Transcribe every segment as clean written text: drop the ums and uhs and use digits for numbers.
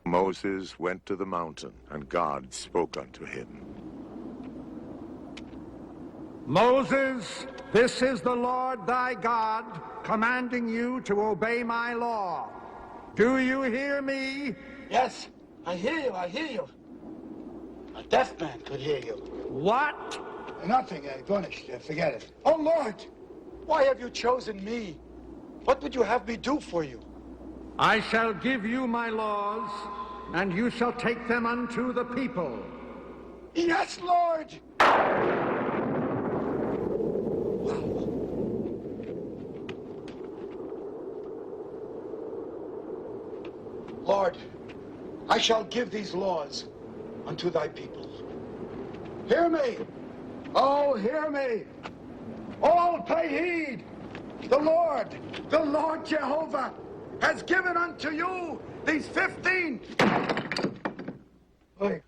Moses went to the mountain, and God spoke unto him. Moses, this is the Lord thy God, commanding you to obey my law. Do you hear me? Yes, I hear you. A deaf man could hear you. What? Nothing, Ganesh, forget it. Oh, Lord, why have you chosen me? What would you have me do for you? I shall give you my laws, and you shall take them unto the people. Yes, Lord! Lord, I shall give these laws unto thy people. Hear me! Oh, hear me! All pay heed! The Lord Jehovah, has given unto you these 15... Wait.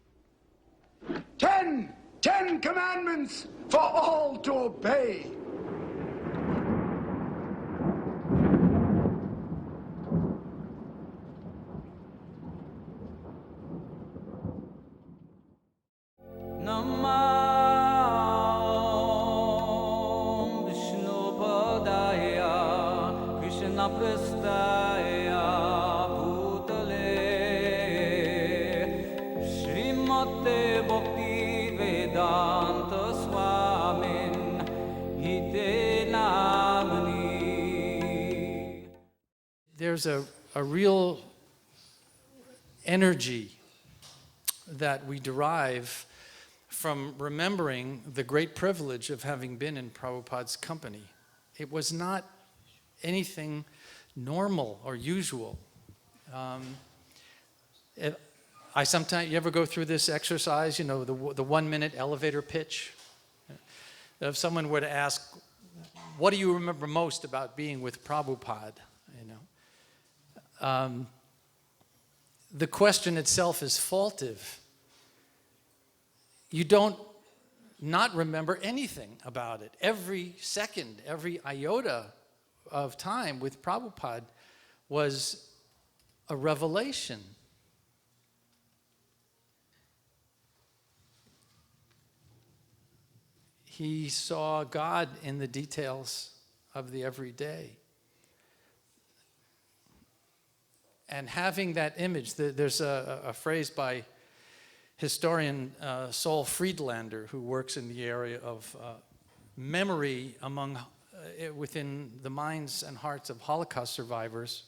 10 commandments for all to obey. There's a real energy that we derive from remembering the great privilege of having been in Prabhupada's company. It was not anything normal or usual. You ever go through this exercise, you know, the 1 minute elevator pitch? If someone were to ask, what do you remember most about being with Prabhupada? You know, the question itself is faultive. You don't not remember anything about it. Every second, every iota of time with Prabhupada was a revelation. He saw God in the details of the everyday. And having that image, there's a phrase by historian Saul Friedlander, who works in the area of memory within the minds and hearts of Holocaust survivors,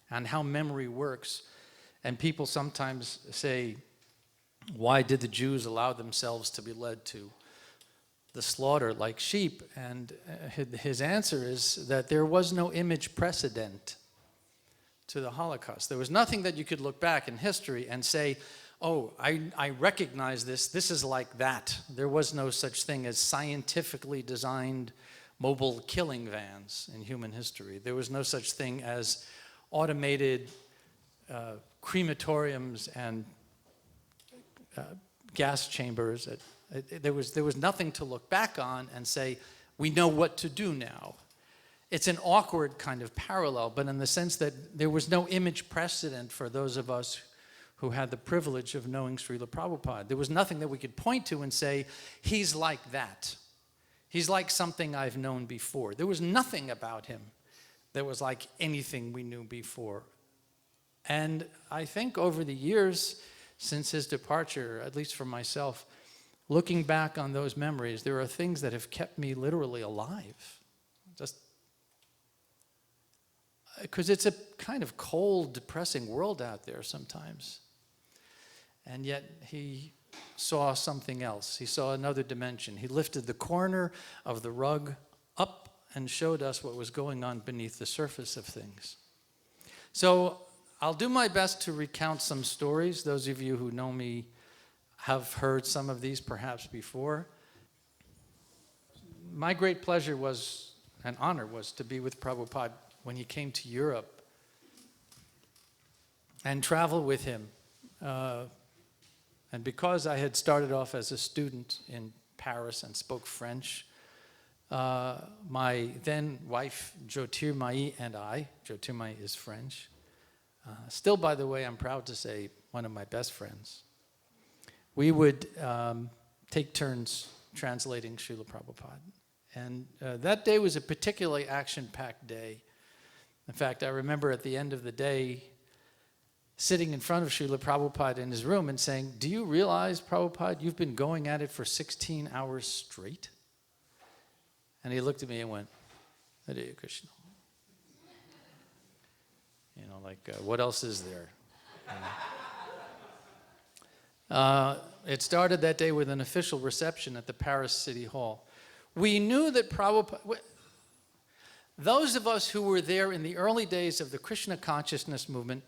and how memory works. And people sometimes say, why did the Jews allow themselves to be led to the slaughter like sheep? And his answer is that there was no image precedent to the Holocaust. There was nothing that you could look back in history and say, oh, I recognize this is like that. There was no such thing as scientifically designed mobile killing vans in human history. There was no such thing as automated crematoriums and gas chambers. There was nothing to look back on and say, we know what to do now. It's an awkward kind of parallel, but in the sense that there was no image precedent for those of us who had the privilege of knowing Srila Prabhupada. There was nothing that we could point to and say, he's like that. He's like something I've known before. There was nothing about him that was like anything we knew before. And I think over the years since his departure, at least for myself, looking back on those memories, there are things that have kept me literally alive. Just because it's a kind of cold, depressing world out there sometimes. And yet he saw something else. He saw another dimension. He lifted the corner of the rug up and showed us what was going on beneath the surface of things. So I'll do my best to recount some stories. Those of you who know me have heard some of these perhaps before. My great pleasure was, and honor was, to be with Prabhupada when he came to Europe and travel with him. And because I had started off as a student in Paris and spoke French, my then wife Jyotirmayi and I, Jyotirmayi is French, Still, by the way, I'm proud to say, one of my best friends. We would take turns translating Srila Prabhupada. And that day was a particularly action-packed day. In fact, I remember at the end of the day, sitting in front of Srila Prabhupada in his room and saying, "Do you realize, Prabhupada, you've been going at it for 16 hours straight?" And he looked at me and went, "Hare Krishna." You know, like, what else is there? It started that day with an official reception at the Paris City Hall. We knew that Prabhupada, those of us who were there in the early days of the Krishna consciousness movement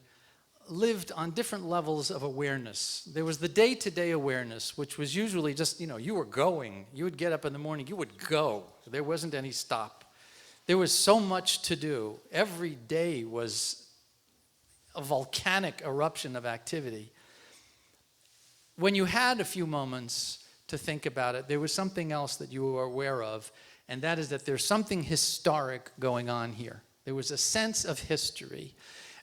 lived on different levels of awareness. There was the day-to-day awareness, which was usually just, you were going. You would get up in the morning, you would go. There wasn't any stop. There was so much to do. Every day was a volcanic eruption of activity. When you had a few moments to think about it, there was something else that you were aware of, and that is that there's something historic going on here. There was a sense of history.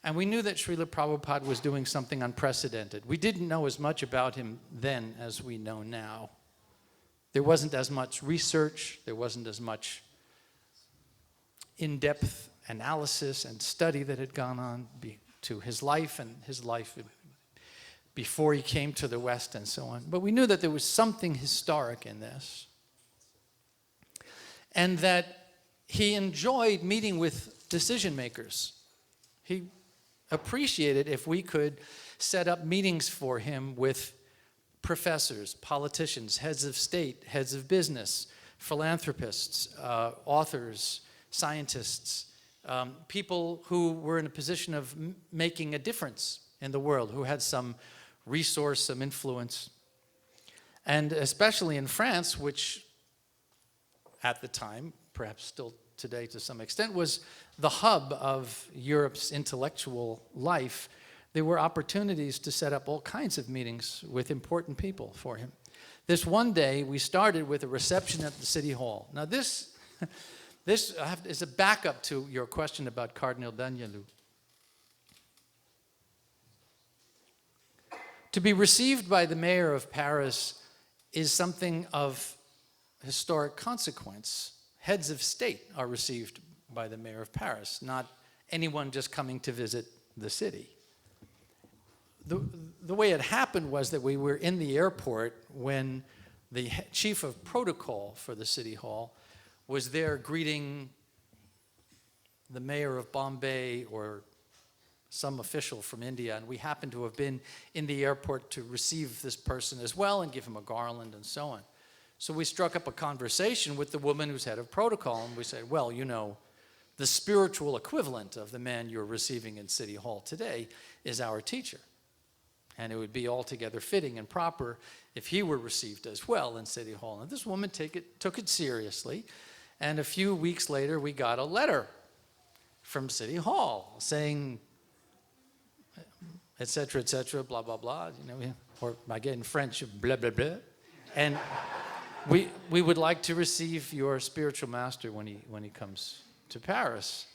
And we knew that Srila Prabhupada was doing something unprecedented. We didn't know as much about him then as we know now. There wasn't as much research, there wasn't as much in-depth analysis and study that had gone on to his life and his life before he came to the West and so on. But we knew that there was something historic in this. And that he enjoyed meeting with decision makers. He appreciated if we could set up meetings for him with professors, politicians, heads of state, heads of business, philanthropists, authors, scientists, people who were in a position of making a difference in the world, who had some resource, some influence. And especially in France, which at the time, perhaps still today to some extent, was the hub of Europe's intellectual life, there were opportunities to set up all kinds of meetings with important people for him. This one day, we started with a reception at the City Hall. Now this is a backup to your question about Cardinal Danyalu. To be received by the mayor of Paris is something of historic consequence. Heads of state are received by the mayor of Paris, not anyone just coming to visit the city. The way it happened was that we were in the airport when the chief of protocol for the City Hall was there greeting the mayor of Bombay or some official from India, and we happened to have been in the airport to receive this person as well and give him a garland and so on. So we struck up a conversation with the woman who's head of protocol, and we said, well, the spiritual equivalent of the man you're receiving in City Hall today is our teacher. And it would be altogether fitting and proper if he were received as well in City Hall. And this woman took it seriously, and a few weeks later we got a letter from City Hall saying, et cetera, blah, blah, blah, or again in French, blah, blah, blah. And we would like to receive your spiritual master when he comes to Paris.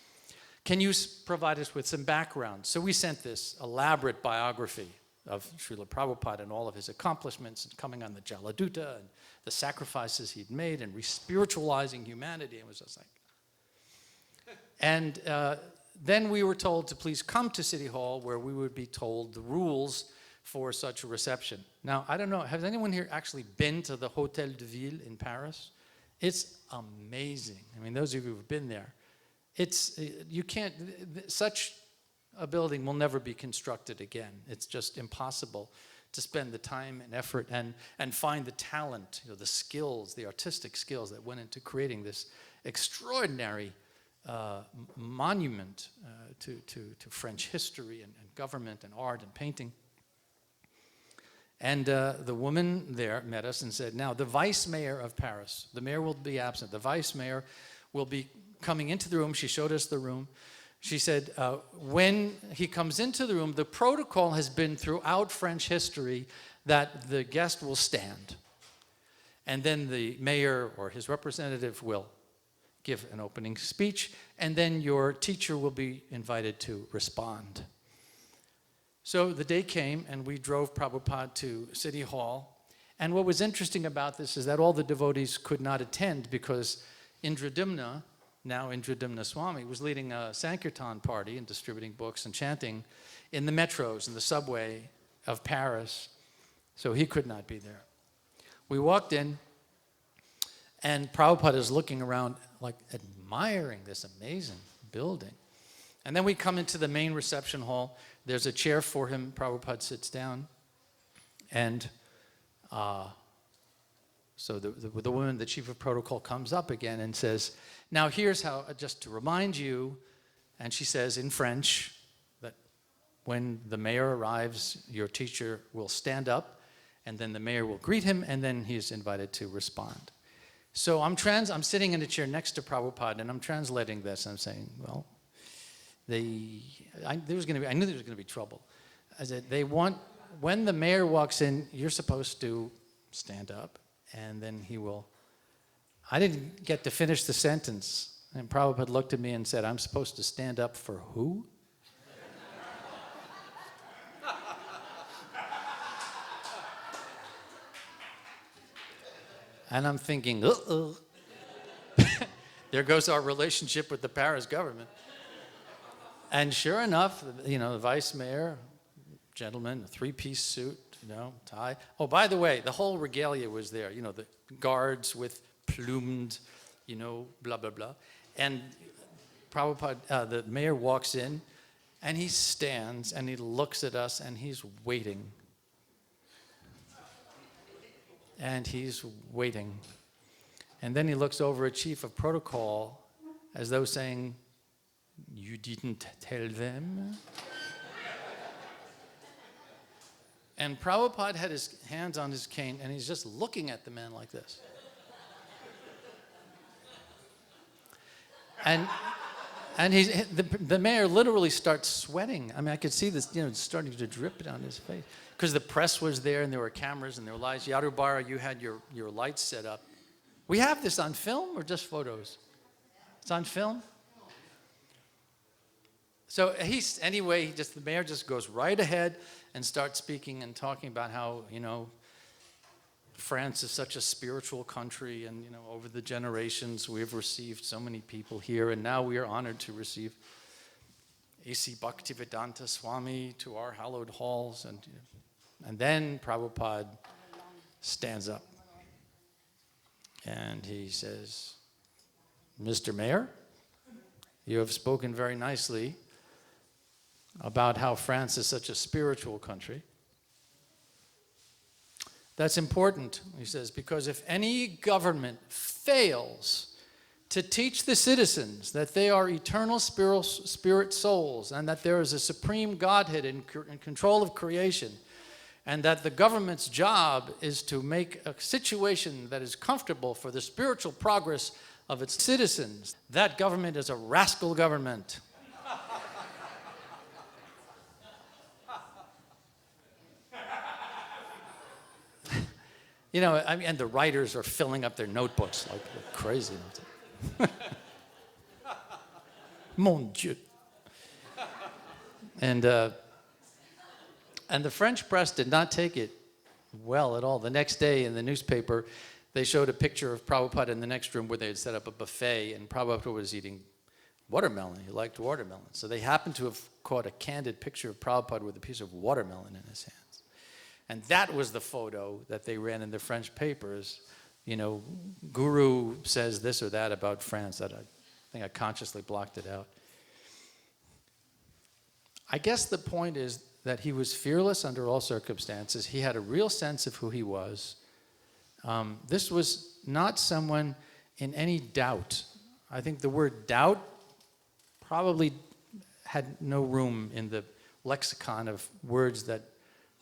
Can you provide us with some background? So we sent this elaborate biography of Srila Prabhupada and all of his accomplishments and coming on the Jaladuta and the sacrifices he'd made and re-spiritualizing humanity. It was just like... And then we were told to please come to City Hall where we would be told the rules for such a reception. Now, I don't know, has anyone here actually been to the Hôtel de Ville in Paris? It's amazing. I mean, those of you who've been there, such a building will never be constructed again. It's just impossible to spend the time and effort and find the talent, the skills, the artistic skills that went into creating this extraordinary monument to French history and government and art and painting. And the woman there met us and said, now the vice mayor of Paris, the mayor will be absent, the vice mayor will be coming into the room. She showed us the room. She said, when he comes into the room, the protocol has been throughout French history that the guest will stand. And then the mayor or his representative will give an opening speech, and then your teacher will be invited to respond. So the day came, and we drove Prabhupada to City Hall. And what was interesting about this is that all the devotees could not attend because Indradumna, now Indradumna Swami, was leading a Sankirtan party and distributing books and chanting in the metros, in the subway of Paris. So he could not be there. We walked in, and Prabhupada is looking around, like admiring this amazing building. And then we come into the main reception hall. There's a chair for him. Prabhupada sits down. And so the woman, the chief of protocol, comes up again and says, now here's how, just to remind you, and she says in French that when the mayor arrives, your teacher will stand up, and then the mayor will greet him, and then he's invited to respond. So I'm sitting in a chair next to Prabhupada, and I'm translating this. I'm saying, well, I knew there was going to be trouble. I said, when the mayor walks in, you're supposed to stand up, and then he will. I didn't get to finish the sentence, and Prabhupada looked at me and said, I'm supposed to stand up for who? And I'm thinking, uh-oh. There goes our relationship with the Paris government. And sure enough, the vice mayor, gentleman, a three-piece suit, tie. Oh, by the way, the whole regalia was there. The guards with plumed, blah, blah, blah. And Prabhupada, the mayor walks in, and he stands, and he looks at us, and he's waiting. And he's waiting. And then he looks over at chief of protocol as though saying, you didn't tell them? And Prabhupada had his hands on his cane, and he's just looking at the man like this. And the mayor literally starts sweating. I mean, I could see this, starting to drip down his face. Because the press was there, and there were cameras, and there were lights. Yarubara, you had your lights set up. We have this on film or just photos? It's on film? So the mayor just goes right ahead and starts speaking and talking about how, France is such a spiritual country, and, over the generations we've received so many people here, and now we are honored to receive A.C. Bhaktivedanta Swami to our hallowed halls. And then Prabhupada stands up and he says, Mr. Mayor, you have spoken very nicely about how France is such a spiritual country. That's important, he says, because if any government fails to teach the citizens that they are eternal spirit souls and that there is a supreme Godhead in control of creation, and that the government's job is to make a situation that is comfortable for the spiritual progress of its citizens, that government is a rascal government. And the writers are filling up their notebooks like crazy. Mon Dieu. And the French press did not take it well at all. The next day in the newspaper, they showed a picture of Prabhupada in the next room where they had set up a buffet, and Prabhupada was eating watermelon. He liked watermelon. So they happened to have caught a candid picture of Prabhupada with a piece of watermelon in his hands. And that was the photo that they ran in the French papers. Guru says this or that about France. That I think I consciously blocked it out. I guess the point is that he was fearless under all circumstances. He had a real sense of who he was. This was not someone in any doubt. I think the word doubt probably had no room in the lexicon of words that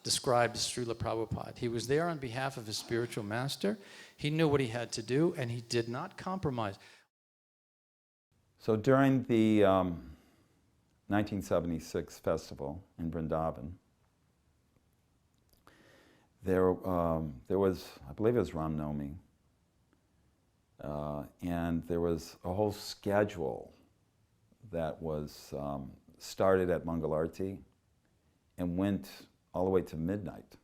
described Srila Prabhupada. He was there on behalf of his spiritual master. He knew what he had to do, and he did not compromise. So during the 1976 festival in Brindavan, there was, I believe it was Ram Navami, and there was a whole schedule that was started at Mangalarti and went all the way to midnight.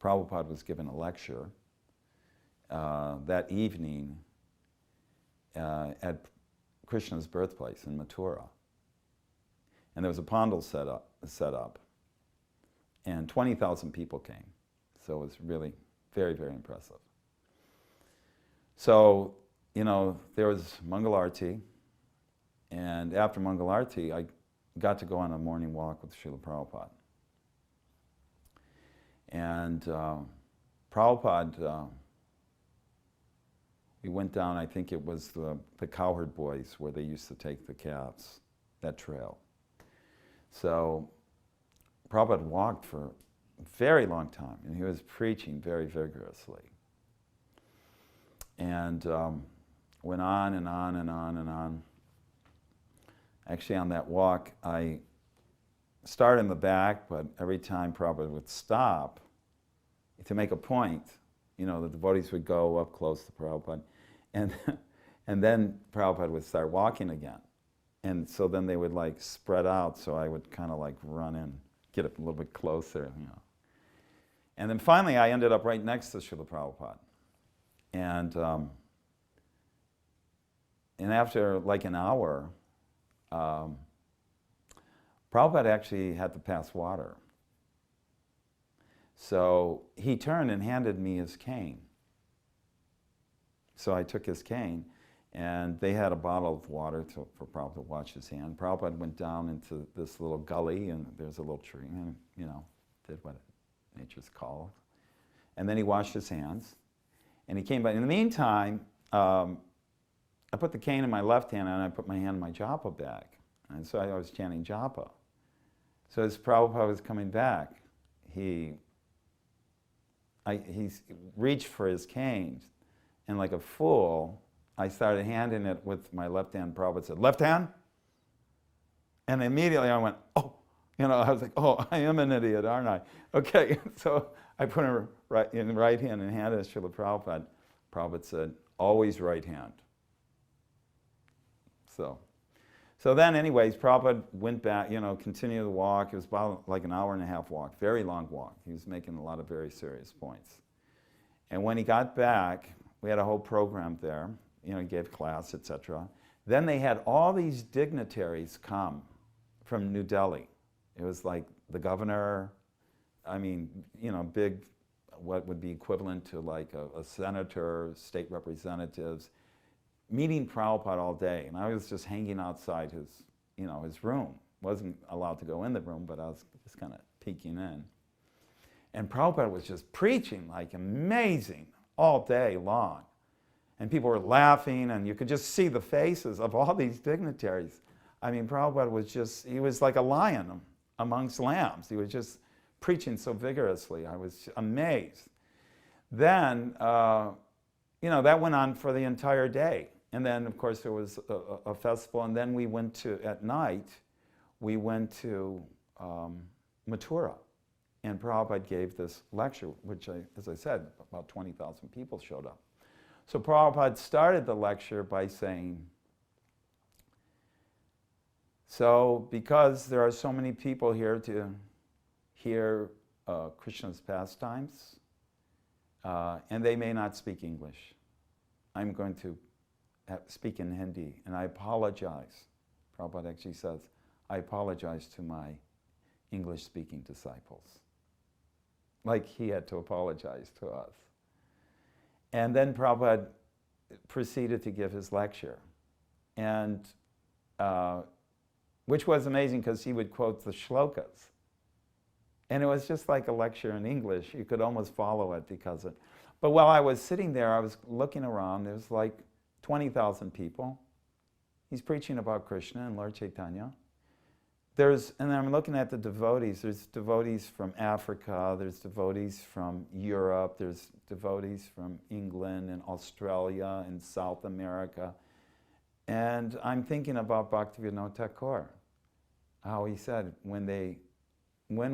Prabhupada was given a lecture that evening at Krishna's birthplace in Mathura. And there was a pandal set up, and 20,000 people came. So it was really very, very impressive. So, there was Mangalarti, and after Mangalarti, I got to go on a morning walk with Srila Prabhupada. And Prabhupada, we went down, I think it was the Cowherd Boys, where they used to take the calves, that trail. So Prabhupada walked for a very long time, and he was preaching very vigorously. And went on and on and on and on. Actually, on that walk, I started in the back, but every time Prabhupada would stop, to make a point, the devotees would go up close to Prabhupada, and then Prabhupada would start walking again. And so then they would like spread out, so I would kind of like run in, get up a little bit closer, And then finally I ended up right next to Srila Prabhupada. And after like an hour, Prabhupada actually had to pass water. So he turned and handed me his cane. So I took his cane, and they had a bottle of water for Prabhupada to wash his hand. Prabhupada went down into this little gully, and there's a little tree, and, did what nature's called. And then he washed his hands, and he came back. In the meantime, I put the cane in my left hand, and I put my hand in my japa bag. And so I was chanting japa. So as Prabhupada was coming back, he reached for his cane, and like a fool, I started handing it with my left hand. Prabhupada said, "Left hand?" And immediately I went, "Oh," I was like, "Oh, I am an idiot, aren't I?" Okay, so I put it in the right hand and handed it to Srila Prabhupada. Prabhupada said, "Always right hand." So then anyways, Prabhupada went back, continued the walk. It was about like an hour and a half walk, very long walk. He was making a lot of very serious points. And when he got back, we had a whole program there. He gave class, etc. Then they had all these dignitaries come from New Delhi. It was like the governor, big, what would be equivalent to like a senator, state representatives, meeting Prabhupada all day. And I was just hanging outside his room. Wasn't allowed to go in the room, but I was just kind of peeking in. And Prabhupada was just preaching like amazing all day long. And people were laughing, and you could just see the faces of all these dignitaries. Prabhupada he was like a lion amongst lambs. He was just preaching so vigorously. I was amazed. Then, that went on for the entire day. And then, of course, there was a festival, and then at night, we went to Mathura. And Prabhupada gave this lecture, which, as I said, about 20,000 people showed up. So Prabhupada started the lecture by saying, so because there are so many people here to hear Krishna's pastimes, and they may not speak English, I'm going to speak in Hindi, and I apologize. Prabhupada actually says, I apologize to my English-speaking disciples. Like he had to apologize to us. And then Prabhupada proceeded to give his lecture, and which was amazing because he would quote the shlokas. And it was just like a lecture in English. You could almost follow it because But while I was sitting there, I was looking around. There was like 20,000 people. He's preaching about Krishna and Lord Chaitanya. And I'm looking at the devotees. There's devotees from Africa. There's devotees from Europe. There's devotees from England and Australia and South America. And I'm thinking about Bhaktivinoda Thakur, how he said, when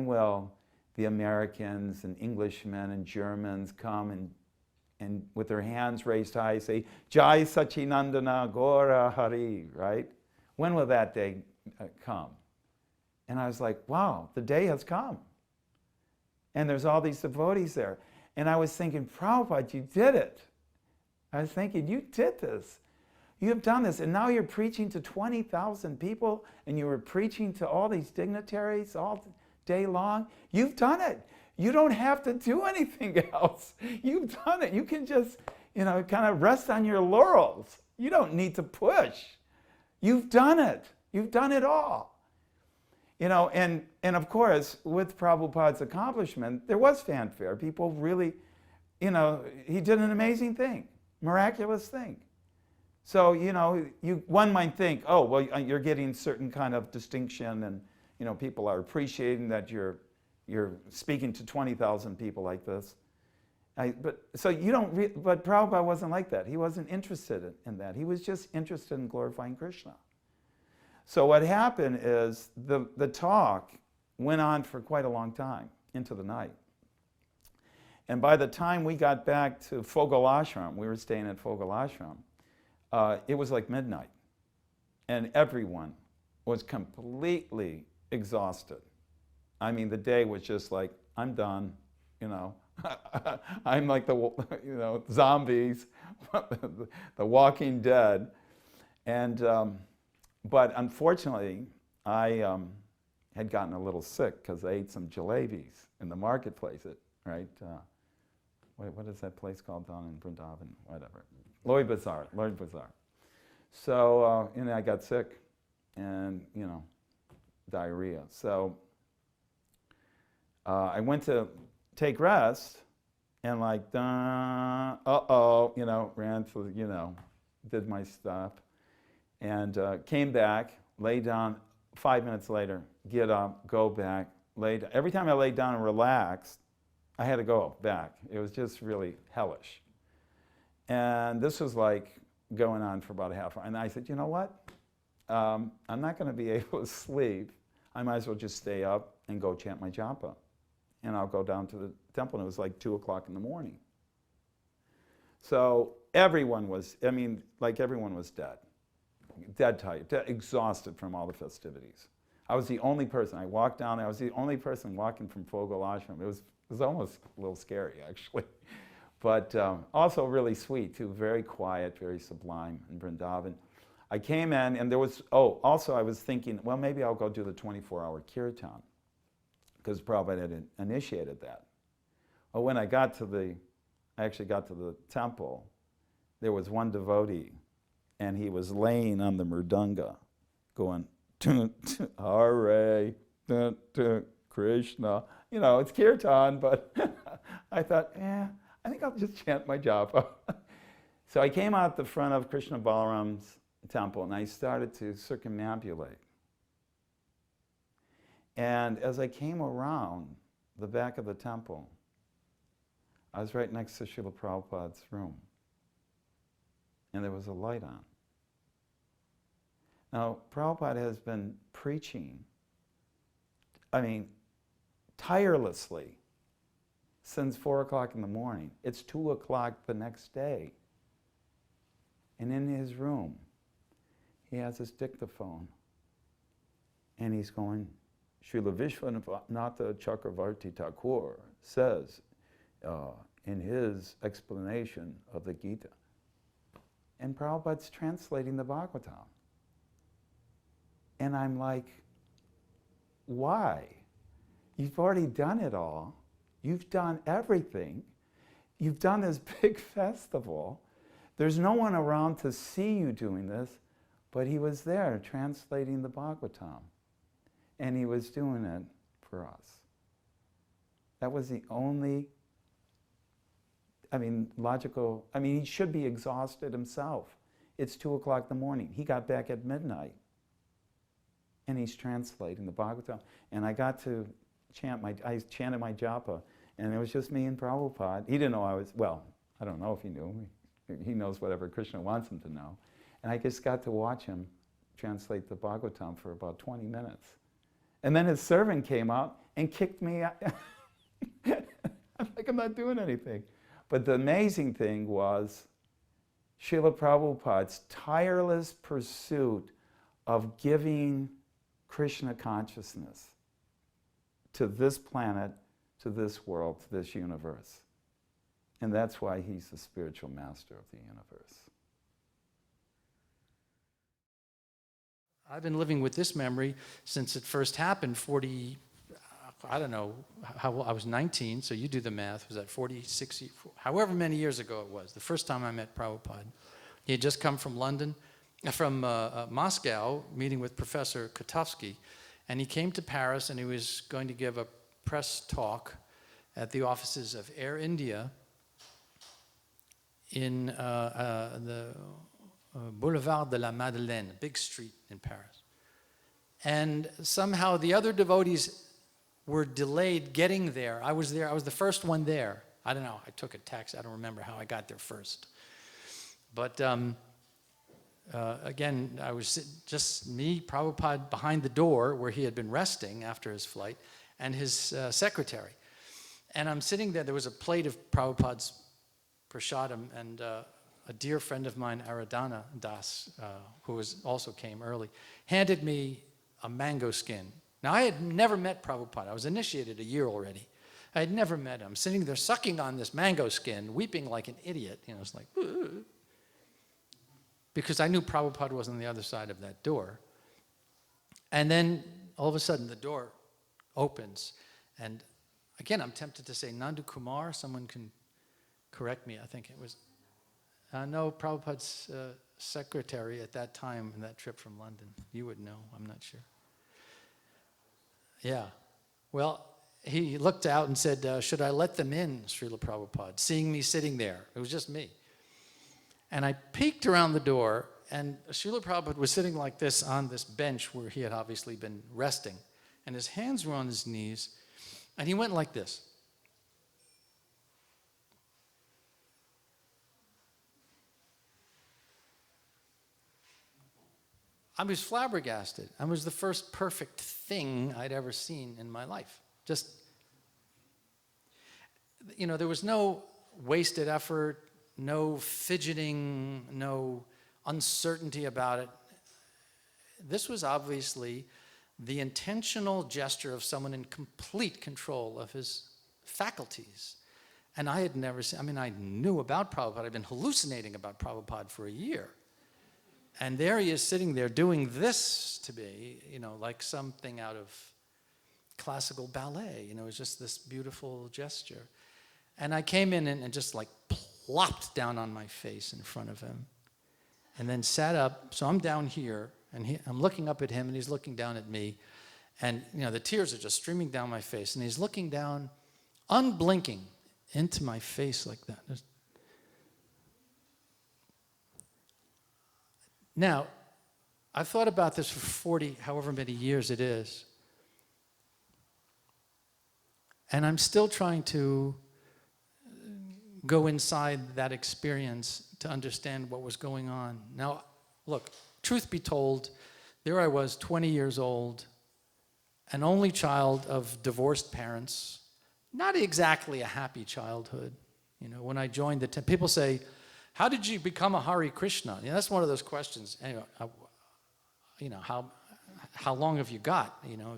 will the Americans and Englishmen and Germans come and with their hands raised high say, Jai Sachinandana Gaura Hari, right? When will that day come? And I was like, wow, the day has come. And there's all these devotees there. And I was thinking, Prabhupada, you did it. I was thinking, you did this. You have done this. And now you're preaching to 20,000 people, and you were preaching to all these dignitaries all day long. You've done it. You don't have to do anything else. You've done it. You can just, kind of rest on your laurels. You don't need to push. You've done it. You've done it all. And of course, with Prabhupada's accomplishment, there was fanfare. People really, he did an amazing thing, miraculous thing. So, one might think, oh, well, you're getting certain kind of distinction, and, people are appreciating that you're speaking to 20,000 people like this. But Prabhupada wasn't like that. He wasn't interested in that. He was just interested in glorifying Krishna. So what happened is the talk went on for quite a long time, into the night. And by the time we got back to Fogel Ashram, we were staying at Fogel Ashram, it was like midnight. And everyone was completely exhausted. I mean, the day was just like, I'm done, I'm like the, zombies, the Walking Dead. And, but unfortunately, I had gotten a little sick because I ate some jalebis in the marketplace, right? What is that place called down in Brindavan? Whatever. Lloyd Bazaar. So, I got sick and, diarrhea. So I went to take rest and like, ran to, did my stuff. And came back, lay down, 5 minutes later, get up, go back, lay down. Every time I laid down and relaxed, I had to go back. It was just really hellish. And this was like going on for about a half hour. And I said, you know what? I'm not going to be able to sleep. I might as well just stay up and go chant my japa. And I'll go down to the temple. And it was like 2 o'clock in the morning. So everyone was dead. Dead tired, exhausted from all the festivities. I was the only person. I walked down there. I was the only person walking from Fogel Ashram. It was almost a little scary, actually. But also really sweet, too. Very quiet, very sublime in Brindavan. I came in, and there was, also I was thinking, well, maybe I'll go do the 24-hour kirtan, because Prabhupada had initiated that. Well, when I actually got to the temple, there was one devotee, and he was laying on the mridanga, going, Hare, Krishna. It's kirtan, but I thought, I think I'll just chant my japa. So I came out the front of Krishna Balaram's temple, and I started to circumambulate. And as I came around the back of the temple, I was right next to Srila Prabhupada's room. And there was a light on. Now, Prabhupada has been preaching, tirelessly since 4 o'clock in the morning. It's 2 o'clock the next day. And in his room, he has his dictaphone. And he's going, Srila Vishwanatha Chakravarti Thakur says in his explanation of the Gita. And Prabhupada's translating the Bhagavatam. And I'm like, why? You've already done it all. You've done everything. You've done this big festival. There's no one around to see you doing this, but he was there translating the Bhagavatam. And he was doing it for us. That was the only, logical, he should be exhausted himself. It's 2 o'clock in the morning. He got back at midnight. And he's translating the Bhagavatam. And I got to I chanted my japa, and it was just me and Prabhupada. He didn't know I don't know if he knew. He knows whatever Krishna wants him to know. And I just got to watch him translate the Bhagavatam for about 20 minutes. And then his servant came out and kicked me out. I'm like, I'm not doing anything. But the amazing thing was Srila Prabhupada's tireless pursuit of giving Krishna consciousness to this planet, to this world, to this universe. And that's why he's the spiritual master of the universe. I've been living with this memory since it first happened 40, I don't know, how I was 19, so you do the math. Was that 40, 60, however many years ago it was, the first time I met Prabhupada. He had just come from Moscow, meeting with Professor Kotovsky, and he came to Paris and he was going to give a press talk at the offices of Air India in the Boulevard de la Madeleine, a big street in Paris. And somehow the other devotees were delayed getting there. I was there, I was the first one there. I don't know, I took a taxi, I don't remember how I got there first. But again, I was just me, Prabhupada, behind the door where he had been resting after his flight, and his secretary. And I'm sitting there, there was a plate of Prabhupada's prasadam, and a dear friend of mine, Aradhana Das, who also came early, handed me a mango skin. Now, I had never met Prabhupada. I was initiated a year already. I had never met him. Sitting there sucking on this mango skin, weeping like an idiot. You know, it's like, ugh. Because I knew Prabhupada was on the other side of that door. And then, all of a sudden, the door opens. And again, I'm tempted to say Nandu Kumar. Someone can correct me. I think it was, no, Prabhupada's secretary at that time in that trip from London. You would know, I'm not sure. Yeah. Well, he looked out and said, should I let them in, Srila Prabhupada, seeing me sitting there. It was just me. And I peeked around the door, and Srila Prabhupada was sitting like this on this bench where he had obviously been resting. And his hands were on his knees, and he went like this. I was flabbergasted. It was the first perfect thing I'd ever seen in my life. Just, you know, there was no wasted effort, no fidgeting, no uncertainty about it. This was obviously the intentional gesture of someone in complete control of his faculties. And I had never seen, I mean, I knew about Prabhupada. I'd been hallucinating about Prabhupada for a year. And there he is sitting there doing this to me, you know, like something out of classical ballet. You know, it was just this beautiful gesture. And I came in and just like plopped down on my face in front of him. And then sat up. So I'm down here, and I'm looking up at him, and he's looking down at me. And, you know, the tears are just streaming down my face. And he's looking down, unblinking, into my face like that. Now, I've thought about this for 40, however many years it is. And I'm still trying to go inside that experience to understand what was going on. Now, look, truth be told, there I was, 20 years old, an only child of divorced parents, not exactly a happy childhood. You know, when I joined the people say, how did you become a Hare Krishna? You know, that's one of those questions. Anyway, you know, how long have you got? You know,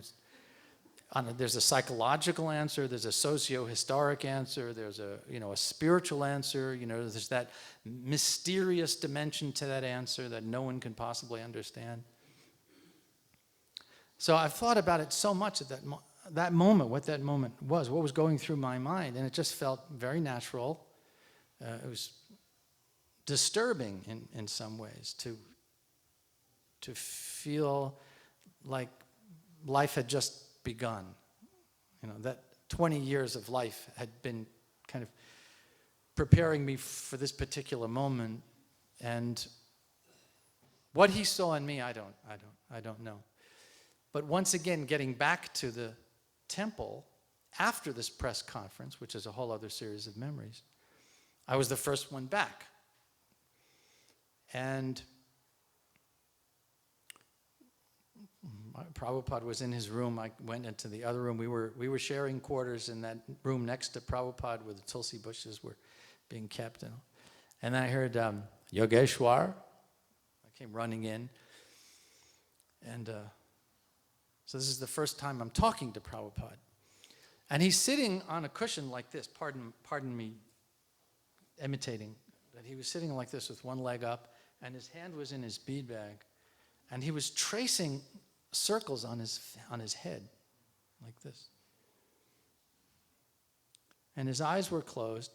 there's a psychological answer, there's a socio-historic answer, there's a, you know, a spiritual answer. You know, there's that mysterious dimension to that answer that no one can possibly understand. So I've thought about it so much at that moment, what that moment was, what was going through my mind, and it just felt very natural. It was disturbing in some ways to feel like life had just begun. You know, that 20 years of life had been kind of preparing me for this particular moment, and what he saw in me, I don't know. But once again, getting back to the temple after this press conference, which is a whole other series of memories, I was the first one back. And Prabhupada was in his room. I went into the other room. We were sharing quarters in that room next to Prabhupada where the tulsi bushes were being kept. And then I heard Yogesvara. I came running in. And So this is the first time I'm talking to Prabhupada. And he's sitting on a cushion like this, pardon me imitating, but he was sitting like this with one leg up, and his hand was in his bead bag, and he was tracing circles on his head, like this. And his eyes were closed,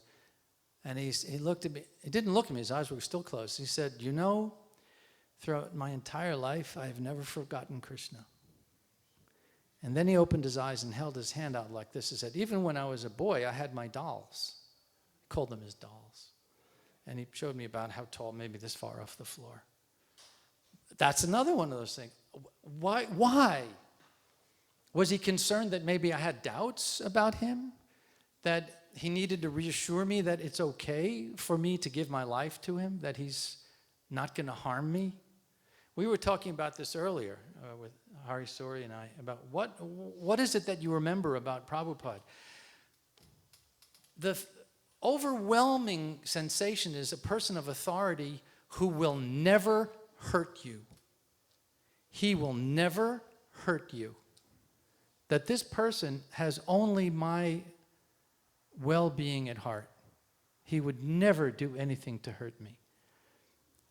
and he looked at me. He didn't look at me, his eyes were still closed. He said, "You know, throughout my entire life, I have never forgotten Krishna." And then he opened his eyes and held his hand out like this. He said, "Even when I was a boy, I had my dolls." He called them his dolls. And he showed me about how tall, maybe this far off the floor. That's another one of those things. Why? Was he concerned that maybe I had doubts about him? That he needed to reassure me that it's okay for me to give my life to him? That he's not going to harm me? We were talking about this earlier with Hari Suri and I, about what is it that you remember about Prabhupada? The overwhelming sensation is a person of authority who will never hurt you. He will never hurt you. That this person has only my well-being at heart. He would never do anything to hurt me.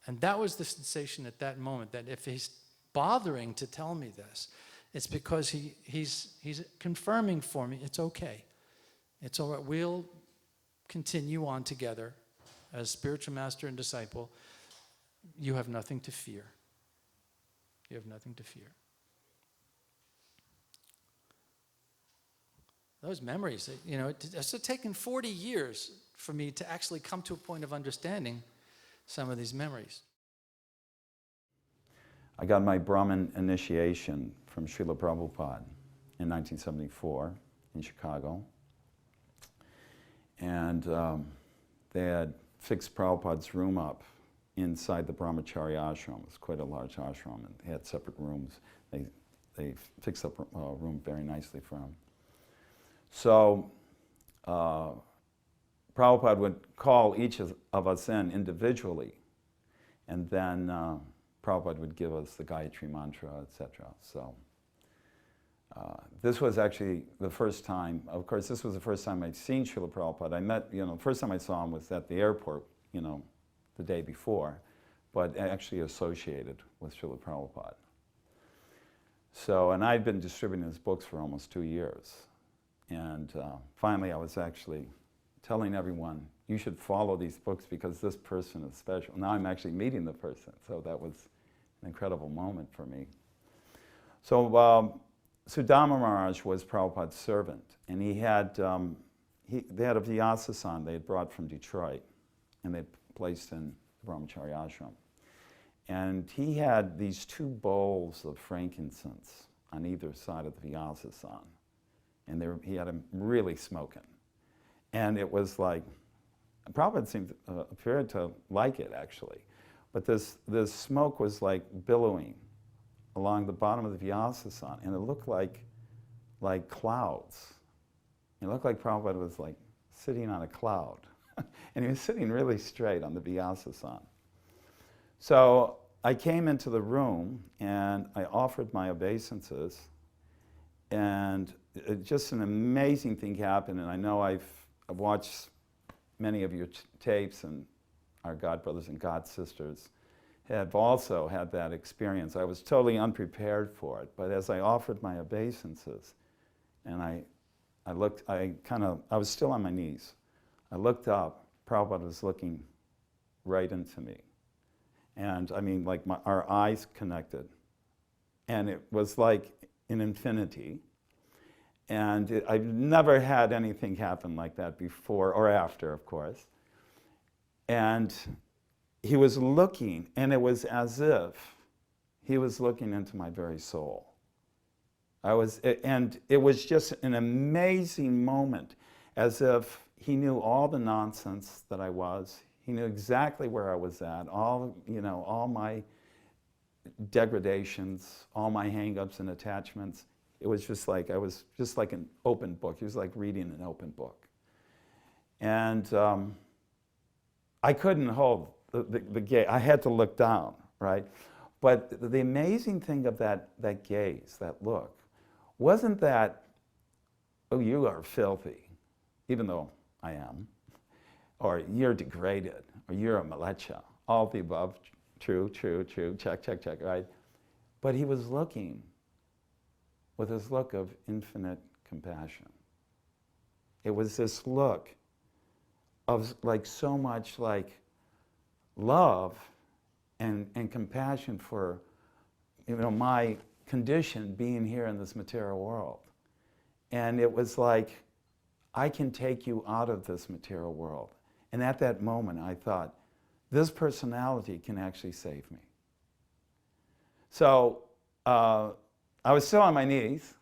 And that was the sensation at that moment, that if he's bothering to tell me this, it's because he's confirming for me, it's okay. It's all right. We'll continue on together as spiritual master and disciple. You have nothing to fear. You have nothing to fear. Those memories, it's taken 40 years for me to actually come to a point of understanding some of these memories. I got my Brahmin initiation from Srila Prabhupada in 1974 in Chicago. And they had fixed Prabhupada's room up inside the Brahmacharya ashram. It was quite a large ashram, and they had separate rooms. They fixed up a room very nicely for him. So Prabhupada would call each of us in individually, and then Prabhupada would give us the Gayatri mantra, etc. So this was actually the first time, of course, this was the first time I'd seen Srila Prabhupada. I met, the first time I saw him was at the airport, the day before, but actually associated with Srila Prabhupada. So, and I'd been distributing his books for almost 2 years. And finally I was actually telling everyone, you should follow these books because this person is special. Now I'm actually meeting the person, so that was an incredible moment for me. So Sudama Maharaj was Prabhupada's servant, and they had a Vyasasan they had brought from Detroit, and they placed in the Brahmacharya ashram. And he had these 2 bowls of frankincense on either side of the Vyasasan, and he had them really smoking. And it was like, Prabhupada appeared to like it actually, but this smoke was like billowing along the bottom of the Vyasasan, and it looked like clouds. It looked like Prabhupada was like sitting on a cloud, and he was sitting really straight on the Vyasasan. So I came into the room and I offered my obeisances, and just an amazing thing happened. And I know I've watched many of your tapes, and our God brothers and God sisters have also had that experience. I was totally unprepared for it, but as I offered my obeisances, and I was still on my knees. I looked up, Prabhupada was looking right into me. And I mean, like our eyes connected. And it was like an infinity. And I've never had anything happen like that before or after, of course. And he was looking, and it was as if he was looking into my very soul. And it was just an amazing moment, as if he knew all the nonsense that I was. He knew exactly where I was at, all my degradations, all my hang-ups and attachments. It was just like, I was just like an open book. He was like reading an open book. And I couldn't hold the gaze. I had to look down, right? But the amazing thing of that gaze, that look, wasn't that, oh, you are filthy, even though I am, or you're degraded, or you're a malecha, all the above, true, check, right? But he was looking with this look of infinite compassion. It was this look of like so much like love and compassion for, you know, my condition being here in this material world. And it was like, I can take you out of this material world. And at that moment, I thought, this personality can actually save me. So I was still on my knees,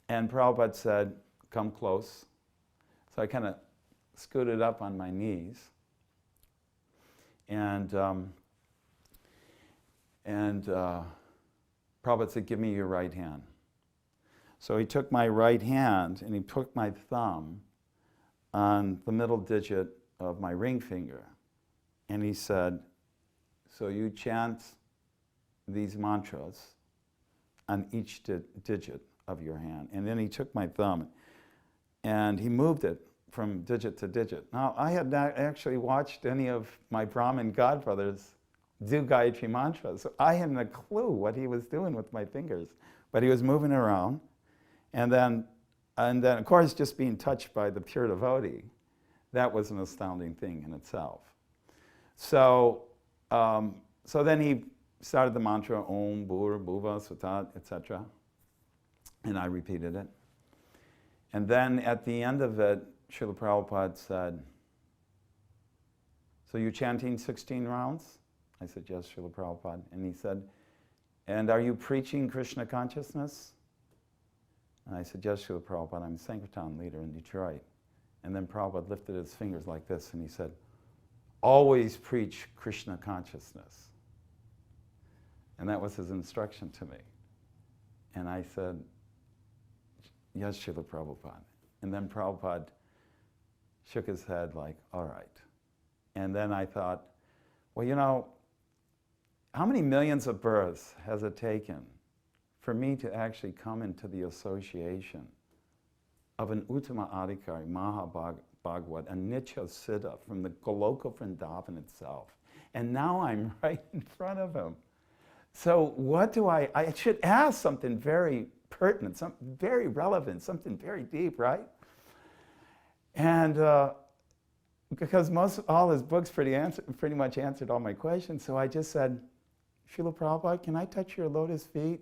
and Prabhupada said, come close. So I kind of scooted up on my knees. And Prabhupada said, give me your right hand. So he took my right hand and he put my thumb on the middle digit of my ring finger. And he said, so you chant these mantras on each digit of your hand. And then he took my thumb and he moved it from digit to digit. Now, I had not actually watched any of my Brahmin godbrothers do Gayatri mantras, so I hadn't a clue what he was doing with my fingers. But he was moving around. And then, of course, just being touched by the pure devotee, that was an astounding thing in itself. So, so then he started the mantra, Om, Bhur, Bhuva, Sutat, etc. And I repeated it. And then at the end of it, Srila Prabhupada said, so you're chanting 16 rounds? I said, yes, Srila Prabhupada. And he said, and are you preaching Krishna consciousness? And I said, yes, Srila Prabhupada, I'm a Sankirtan leader in Detroit. And then Prabhupada lifted his fingers like this and he said, always preach Krishna consciousness. And that was his instruction to me. And I said, yes, Srila Prabhupada. And then Prabhupada shook his head like, all right. And then I thought, well, you know, how many millions of births has it taken for me to actually come into the association of an Uttama Adhikari, Mahabhagavad, a Nitya Siddha from the Goloka Vrindavan itself. And now I'm right in front of him. So what do I should ask something very pertinent, something very relevant, something very deep, right? And because all his books pretty much answered all my questions, so I just said, Srila Prabhupada, can I touch your lotus feet?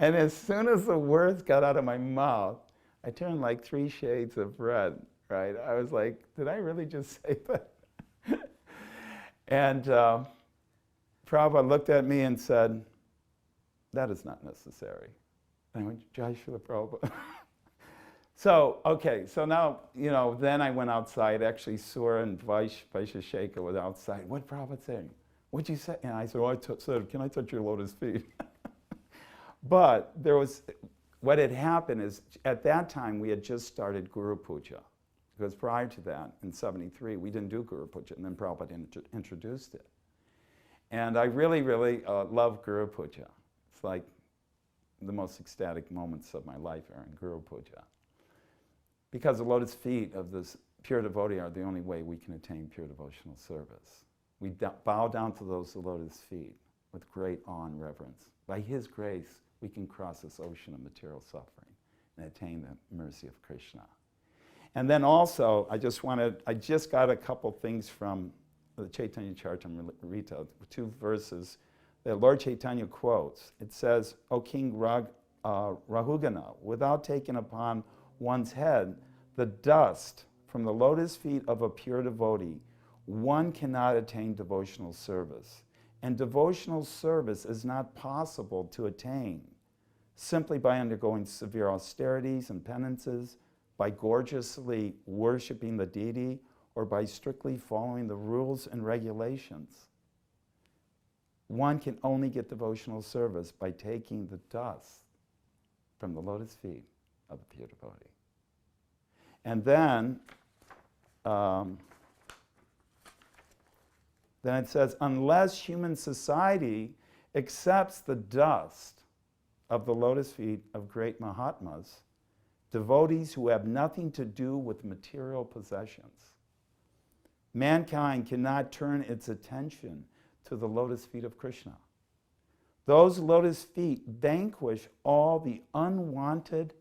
And as soon as the words got out of my mouth, I turned like 3 shades of red, right? I was like, did I really just say that? And Prabhupada looked at me and said, that is not necessary. And I went, Jai Srila Prabhupada. So, okay, so now, you know, then I went outside. Actually, Sura and Vaishesheka was outside. What Prabhupada saying? What'd you say? And I said, I said, can I touch your lotus feet? But there was, what had happened is, at that time, we had just started Guru Puja. Because prior to that, in '73, we didn't do Guru Puja, and then Prabhupada introduced it. And I really, really love Guru Puja. It's like the most ecstatic moments of my life are in Guru Puja. Because the lotus feet of this pure devotee are the only way we can attain pure devotional service. We bow down to those lotus feet with great awe and reverence. By his grace, we can cross this ocean of material suffering and attain the mercy of Krishna. And then also, I just got a couple things from the Chaitanya Charitamrita, 2 verses that Lord Chaitanya quotes. It says, O King Rahugana, without taking upon one's head the dust from the lotus feet of a pure devotee, one cannot attain devotional service. And devotional service is not possible to attain simply by undergoing severe austerities and penances, by gorgeously worshiping the deity, or by strictly following the rules and regulations. One can only get devotional service by taking the dust from the lotus feet of the pure devotee. And then it says, unless human society accepts the dust of the lotus feet of great Mahatmas, devotees who have nothing to do with material possessions. Mankind cannot turn its attention to the lotus feet of Krishna. Those lotus feet vanquish all the unwanted,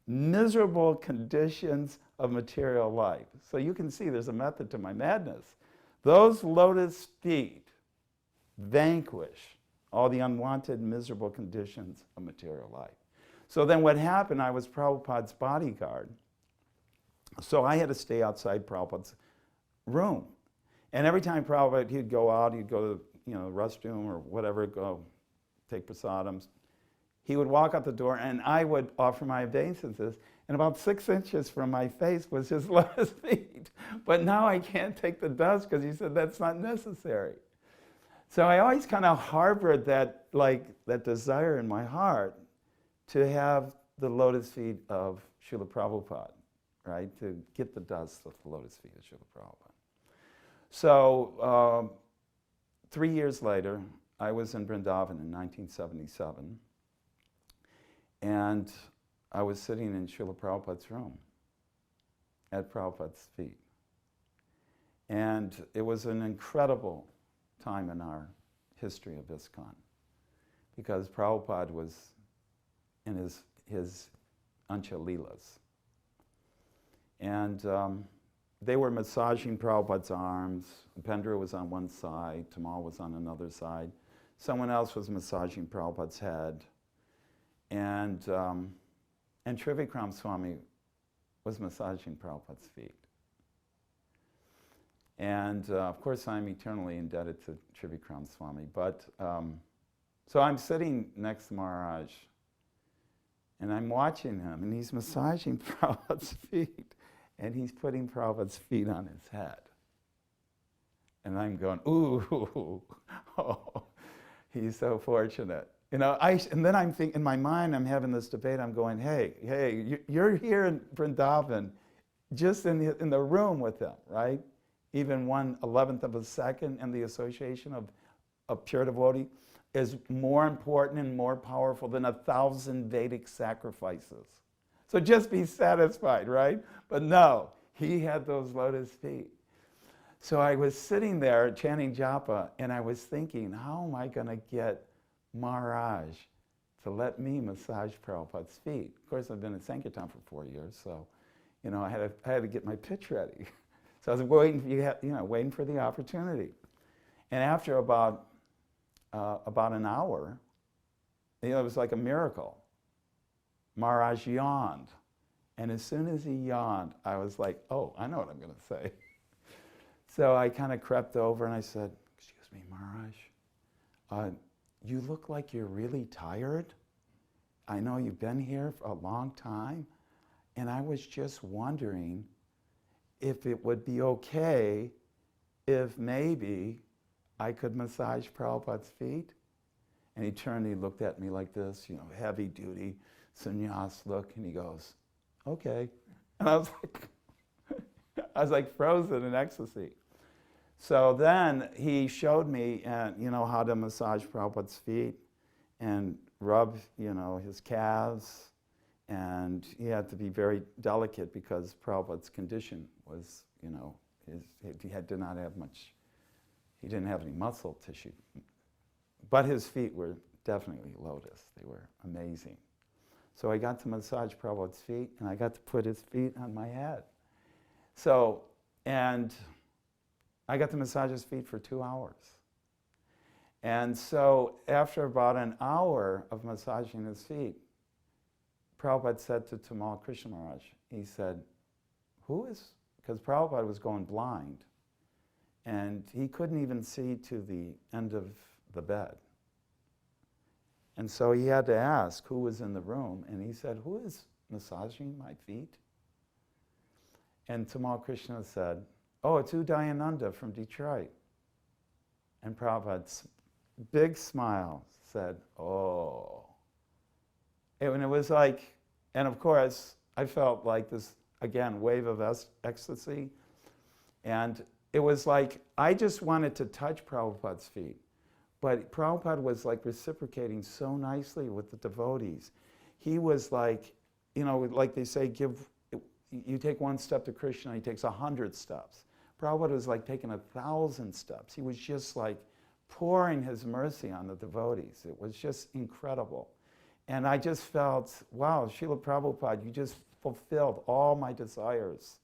miserable conditions of material life. So you can see there's a method to my madness. Those lotus feet vanquish all the unwanted, miserable conditions of material life. So then what happened, I was Prabhupada's bodyguard. So I had to stay outside Prabhupada's room. And every time Prabhupada, he'd go out, he'd go to the restroom or whatever, go take prasadams. He would walk out the door and I would offer my obeisances. And about 6 inches from my face was his lotus feet. But now I can't take the dust because he said that's not necessary. So I always kind of harbored that desire in my heart to have the lotus feet of Srila Prabhupada, right? To get the dust of the lotus feet of Srila Prabhupada. So 3 years later, I was in Brindavan in 1977, and I was sitting in Srila Prabhupada's room at Prabhupada's feet. And it was an incredible time in our history of ISKCON, because Prabhupada was in his Ancha Leelas. And they were massaging Prabhupada's arms. Pendra was on one side, Tamal was on another side. Someone else was massaging Prabhupada's head. And Trivikram Swami was massaging Prabhupada's feet. And of course, I'm eternally indebted to Trivikram Swami. But so I'm sitting next to Maharaj, and I'm watching him, and he's massaging Prabhupada's feet, and he's putting Prabhupada's feet on his head. And I'm going, ooh, oh, he's so fortunate. And then I'm thinking, in my mind, I'm having this debate. I'm going, hey, you're here in Brindavan, just in the room with him, right? Even 1/11th of a second in the association of a pure devotee is more important and more powerful than 1,000 Vedic sacrifices. So just be satisfied, right? But no, he had those lotus feet. So I was sitting there chanting japa, and I was thinking, how am I going to get Maharaj to let me massage Prabhupada's feet? Of course, I've been at Sankirtan for 4 years, so I had to get my pitch ready. So I was waiting for the opportunity. And after about an hour, it was like a miracle. Maharaj yawned. And as soon as he yawned, I was like, oh, I know what I'm going to say. So I kind of crept over and I said, excuse me, Maharaj, you look like you're really tired. I know you've been here for a long time. And I was just wondering if it would be okay if maybe I could massage Prabhupada's feet. And he turned and he looked at me like this, heavy duty, sannyas look, and he goes, okay. And I was like frozen in ecstasy. So then he showed me, how to massage Prabhupada's feet and rub, his calves. And he had to be very delicate because Prabhupada's condition was, he did not have much, he didn't have any muscle tissue. But his feet were definitely lotus. They were amazing. So I got to massage Prabhupada's feet, and I got to put his feet on my head. So, and I got to massage his feet for 2 hours. And so after about an hour of massaging his feet, Prabhupada said to Tamal Krishna Maharaj, he said, because Prabhupada was going blind, and he couldn't even see to the end of the bed. And so he had to ask who was in the room, and he said, who is massaging my feet? And Tamal Krishna said, oh, it's Udayananda from Detroit. And Prabhupada's big smile said, oh. And it was like, and of course, I felt like this, again, wave of ecstasy. And it was like, I just wanted to touch Prabhupada's feet. But Prabhupada was like reciprocating so nicely with the devotees. He was like, you know, like they say, you take one step to Krishna, he takes 100 steps. Prabhupada was like taking 1,000 steps. He was just like pouring his mercy on the devotees. It was just incredible. And I just felt, wow, Srila Prabhupada, you just fulfilled all my desires.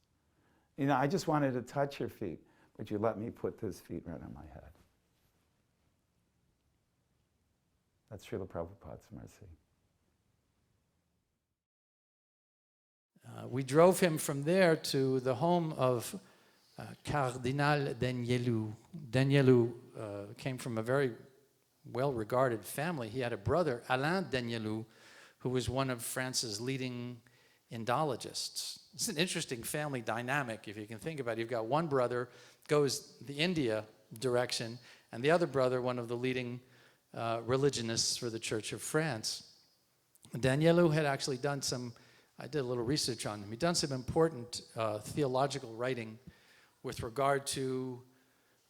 You know, I just wanted to touch your feet, but you let me put those feet right on my head. That's Srila Prabhupada's mercy. We drove him from there to the home of Cardinal Danielou. Danielou came from a very well-regarded family. He had a brother, Alain Danielou, who was one of France's leading Indologists. It's an interesting family dynamic, if you can think about it. You've got one brother goes the India direction, and the other brother, one of the leading religionists for the Church of France. Danielou had actually done some, I did a little research on him, he'd done some important theological writing with regard to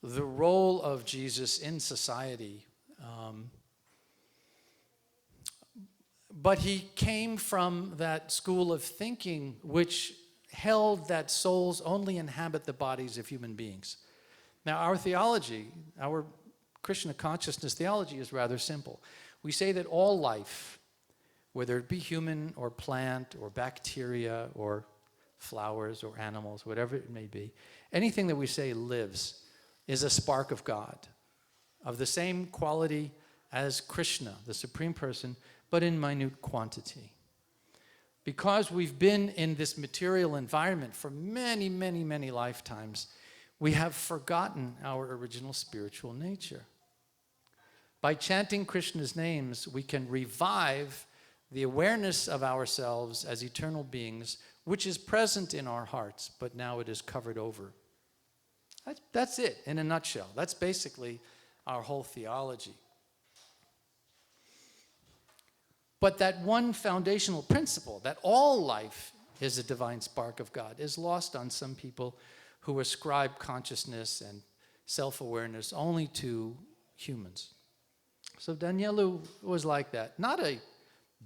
the role of Jesus in society. But he came from that school of thinking which held that souls only inhabit the bodies of human beings. Now, our theology, our Krishna consciousness theology is rather simple. We say that all life, whether it be human or plant or bacteria or flowers or animals, whatever it may be, anything that we say lives is a spark of God, of the same quality as Krishna, the Supreme Person, but in minute quantity. Because we've been in this material environment for many, many, many lifetimes, we have forgotten our original spiritual nature. By chanting Krishna's names, we can revive the awareness of ourselves as eternal beings, which is present in our hearts, but now it is covered over. That's it, in a nutshell. That's basically our whole theology. But that one foundational principle, that all life is a divine spark of God, is lost on some people who ascribe consciousness and self-awareness only to humans. So Danielou was like that. Not a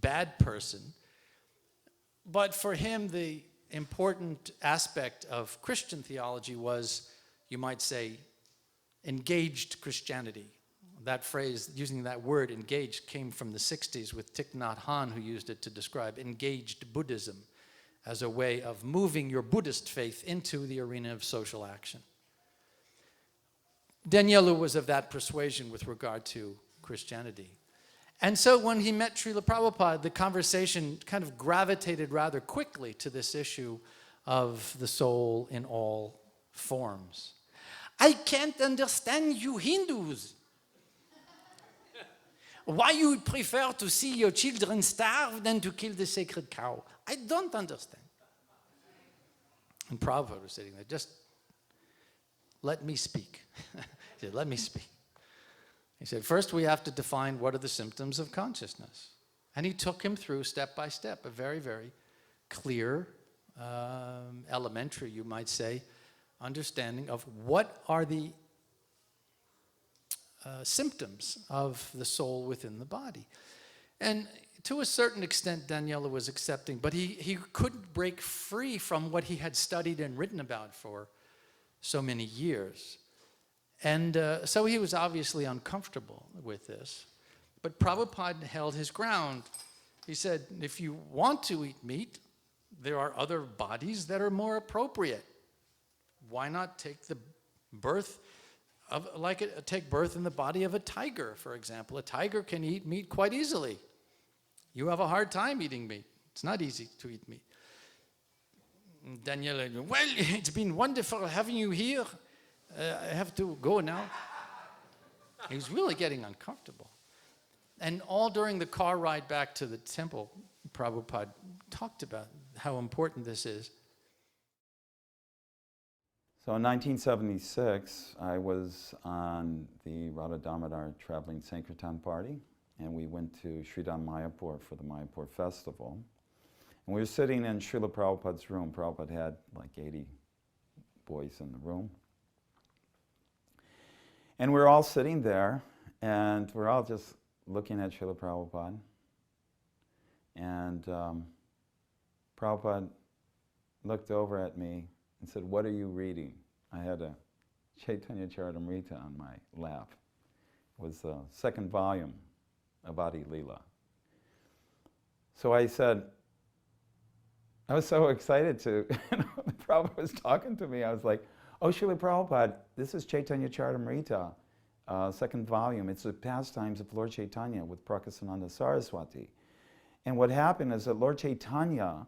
bad person, but for him the important aspect of Christian theology was, you might say, engaged Christianity. That phrase, using that word engaged, came from the 60s with Thich Nhat Hanh, who used it to describe engaged Buddhism as a way of moving your Buddhist faith into the arena of social action. Danielou was of that persuasion with regard to Christianity. And so when he met Srila Prabhupada, the conversation kind of gravitated rather quickly to this issue of the soul in all forms. I can't understand you Hindus. Why you prefer to see your children starve than to kill the sacred cow? I don't understand. And Prabhupada was sitting there, just let me speak. He said, let me speak. He said, first we have to define what are the symptoms of consciousness. And he took him through step by step, a very, very clear, elementary, you might say, understanding of what are the symptoms of the soul within the body. And to a certain extent, Danielou was accepting, but he couldn't break free from what he had studied and written about for so many years. And so he was obviously uncomfortable with this. But Prabhupada held his ground. He said, if you want to eat meat, there are other bodies that are more appropriate. Why not take the birth of, take birth in the body of a tiger, for example? A tiger can eat meat quite easily. You have a hard time eating meat. It's not easy to eat meat. Daniel, well, it's been wonderful having you here. I have to go now. He was really getting uncomfortable. And all during the car ride back to the temple, Prabhupada talked about how important this is. So in 1976, I was on the Radha Damodar Traveling Sankirtan Party, and we went to Sridham Mayapur for the Mayapur Festival. And we were sitting in Srila Prabhupada's room. Prabhupada had like 80 boys in the room. And we were all sitting there, And we're all just looking at Srila Prabhupada. And Prabhupada looked over at me and said, "What are you reading?" I had a Chaitanya Charitamrita on my lap. It was the second volume of Adi Leela. So I said, I was so excited to, Prabhupada was talking to me, I was like, "Oh, Srila Prabhupada, this is Chaitanya Charitamrita, second volume. It's the pastimes of Lord Chaitanya with Prakasananda Saraswati." And what happened is that Lord Chaitanya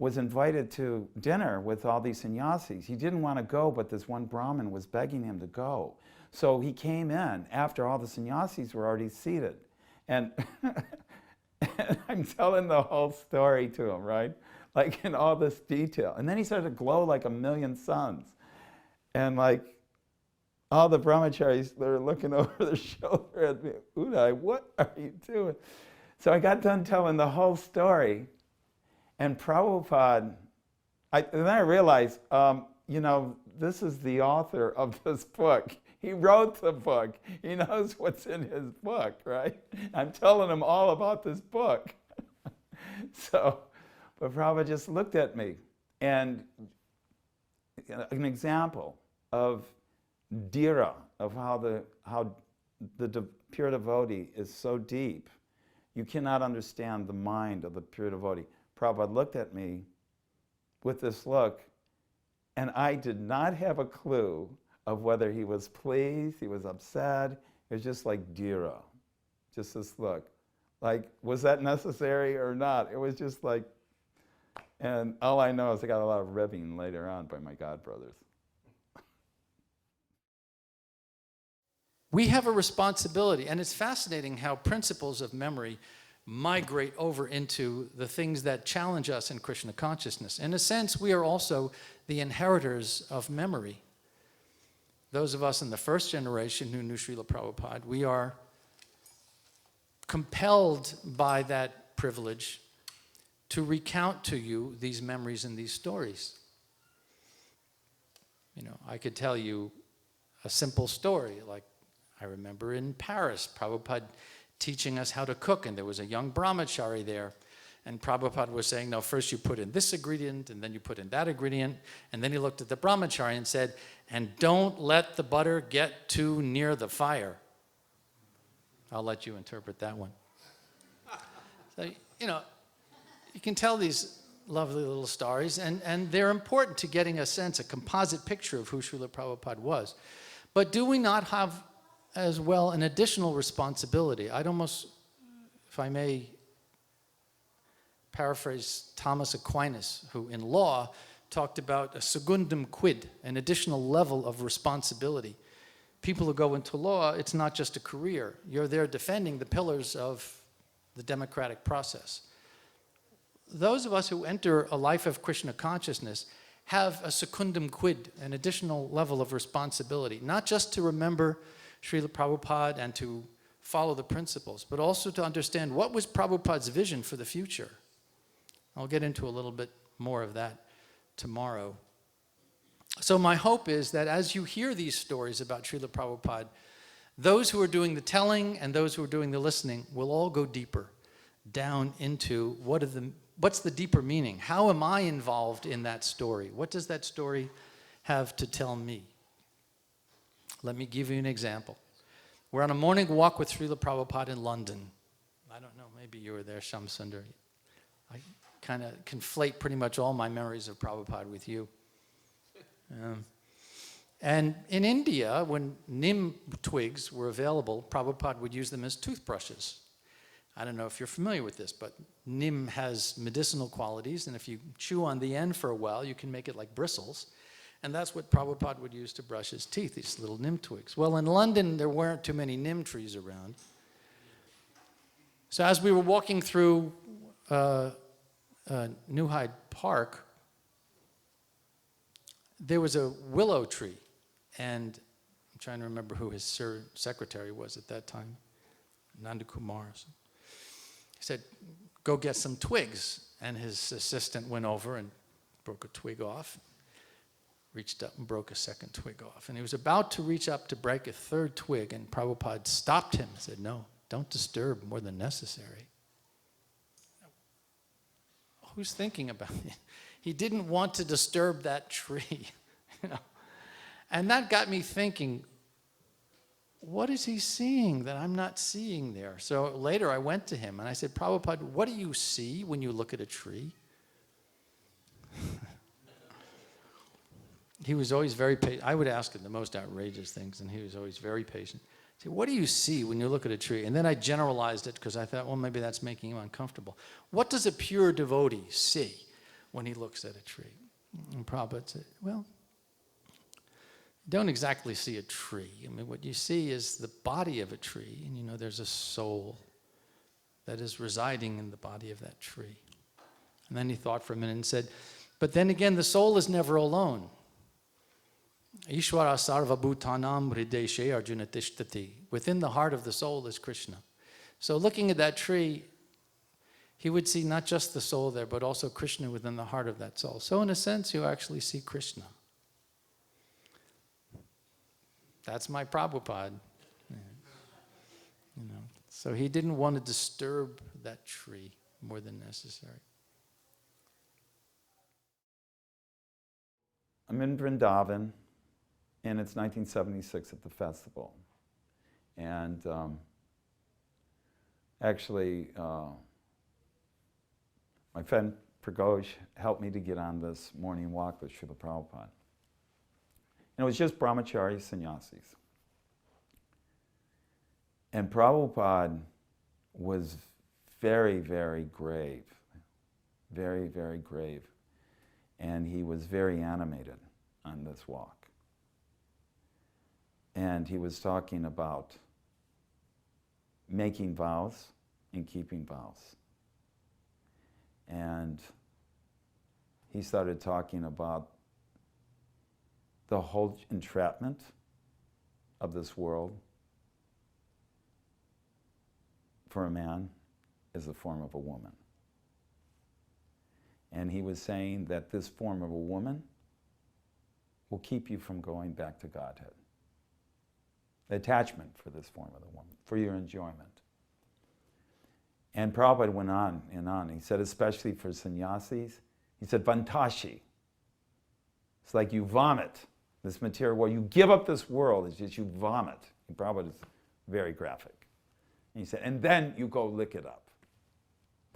was invited to dinner with all these sannyasis. He didn't want to go, but this one Brahmin was begging him to go. So he came in after all the sannyasis were already seated. And, and I'm telling the whole story to him, right? Like in all this detail. And then he started to glow like a million suns. And like all the brahmacharis, they're looking over their shoulder at me, "Uday, what are you doing?" So I got done telling the whole story. And Prabhupada, and then I realized, this is the author of this book. He wrote the book. He knows what's in his book, right? I'm telling him all about this book. But Prabhupada just looked at me. And an example of dhira, of how the pure devotee is so deep. You cannot understand the mind of the pure devotee. Prabhupada looked at me with this look, and I did not have a clue of whether he was pleased, he was upset. It was just like dhira, just this look. Like, was that necessary or not? It was just like, and all I know is I got a lot of ribbing later on by my godbrothers. We have a responsibility, and it's fascinating how principles of memory migrate over into the things that challenge us in Krishna consciousness. In a sense, we are also the inheritors of memory. Those of us in the first generation who knew Srila Prabhupada, we are compelled by that privilege to recount to you these memories and these stories. I could tell you a simple story, like I remember in Paris, Prabhupada teaching us how to cook, and there was a young brahmachari there, and Prabhupada was saying, "No, first you put in this ingredient, and then you put in that ingredient," and then he looked at the brahmachari and said, "And don't let the butter get too near the fire." I'll let you interpret that one. So, you can tell these lovely little stories, and they're important to getting a sense, a composite picture of who Srila Prabhupada was. But do we not have as well an additional responsibility? I'd almost, if I may paraphrase Thomas Aquinas, who in law talked about a secundum quid, an additional level of responsibility. People who go into law, it's not just a career. You're there defending the pillars of the democratic process. Those of us who enter a life of Krishna consciousness have a secundum quid, an additional level of responsibility, not just to remember Srila Prabhupada and to follow the principles, but also to understand what was Prabhupada's vision for the future. I'll get into a little bit more of that tomorrow. So my hope is that as you hear these stories about Srila Prabhupada, those who are doing the telling and those who are doing the listening will all go deeper down into what's the deeper meaning? How am I involved in that story? What does that story have to tell me? Let me give you an example. We're on a morning walk with Srila Prabhupada in London. I don't know, maybe you were there, Shamsundar. I kind of conflate pretty much all my memories of Prabhupada with you. And in India, when neem twigs were available, Prabhupada would use them as toothbrushes. I don't know if you're familiar with this, but neem has medicinal qualities, and if you chew on the end for a while, you can make it like bristles. And that's what Prabhupada would use to brush his teeth, these little neem twigs. Well, in London, there weren't too many neem trees around. So as we were walking through New Hyde Park, there was a willow tree. And I'm trying to remember who his secretary was at that time, Nanda Kumar. He said, "Go get some twigs." And his assistant went over and broke a twig off. reached up and broke a second twig off. And he was about to reach up to break a third twig, and Prabhupada stopped him and said, no, don't disturb more than necessary. Who's thinking about it? He didn't want to disturb that tree, you know. And that got me thinking, what is he seeing that I'm not seeing there? So later I went to him and I said, Prabhupada, what do you see when you look at a tree? He was always very patient. I would ask him the most outrageous things, and he was always very patient. I said, what do you see when you look at a tree? And then I generalized it because I thought, well, maybe that's making him uncomfortable. What does a pure devotee see when he looks at a tree? And Prabhupada said, well, you don't exactly see a tree. I mean, what you see is the body of a tree, and you know there's a soul that is residing in the body of that tree. And then he thought for a minute and said, but then again, the soul is never alone. Ishvara sarva bhutanam hrideshe arjuna tishtati. Within the heart of the soul is Krishna. So looking at that tree, he would see not just the soul there, but also Krishna within the heart of that soul. So in a sense, you actually see Krishna. That's my Prabhupada. You know, so he didn't want to disturb that tree more than necessary. I'm in Brindavan, and it's 1976 at the festival. And actually, my friend Pragosh helped me to get on this morning walk with Srila Prabhupada. And it was just brahmachari sannyasis. And Prabhupada was very, very grave. Very, very grave. And he was very animated on this walk. And he was talking about making vows and keeping vows. And he started talking about the whole entrapment of this world for a man is a form of a woman. And he was saying that this form of a woman will keep you from going back to Godhead. The attachment for this form of the woman, for your enjoyment. And Prabhupada went on and on. He said, especially for sannyasis, he said, vantashi. It's like you vomit this material. Well, you give up this world, it's just you vomit. And Prabhupada is very graphic. And he said, and then you go lick it up.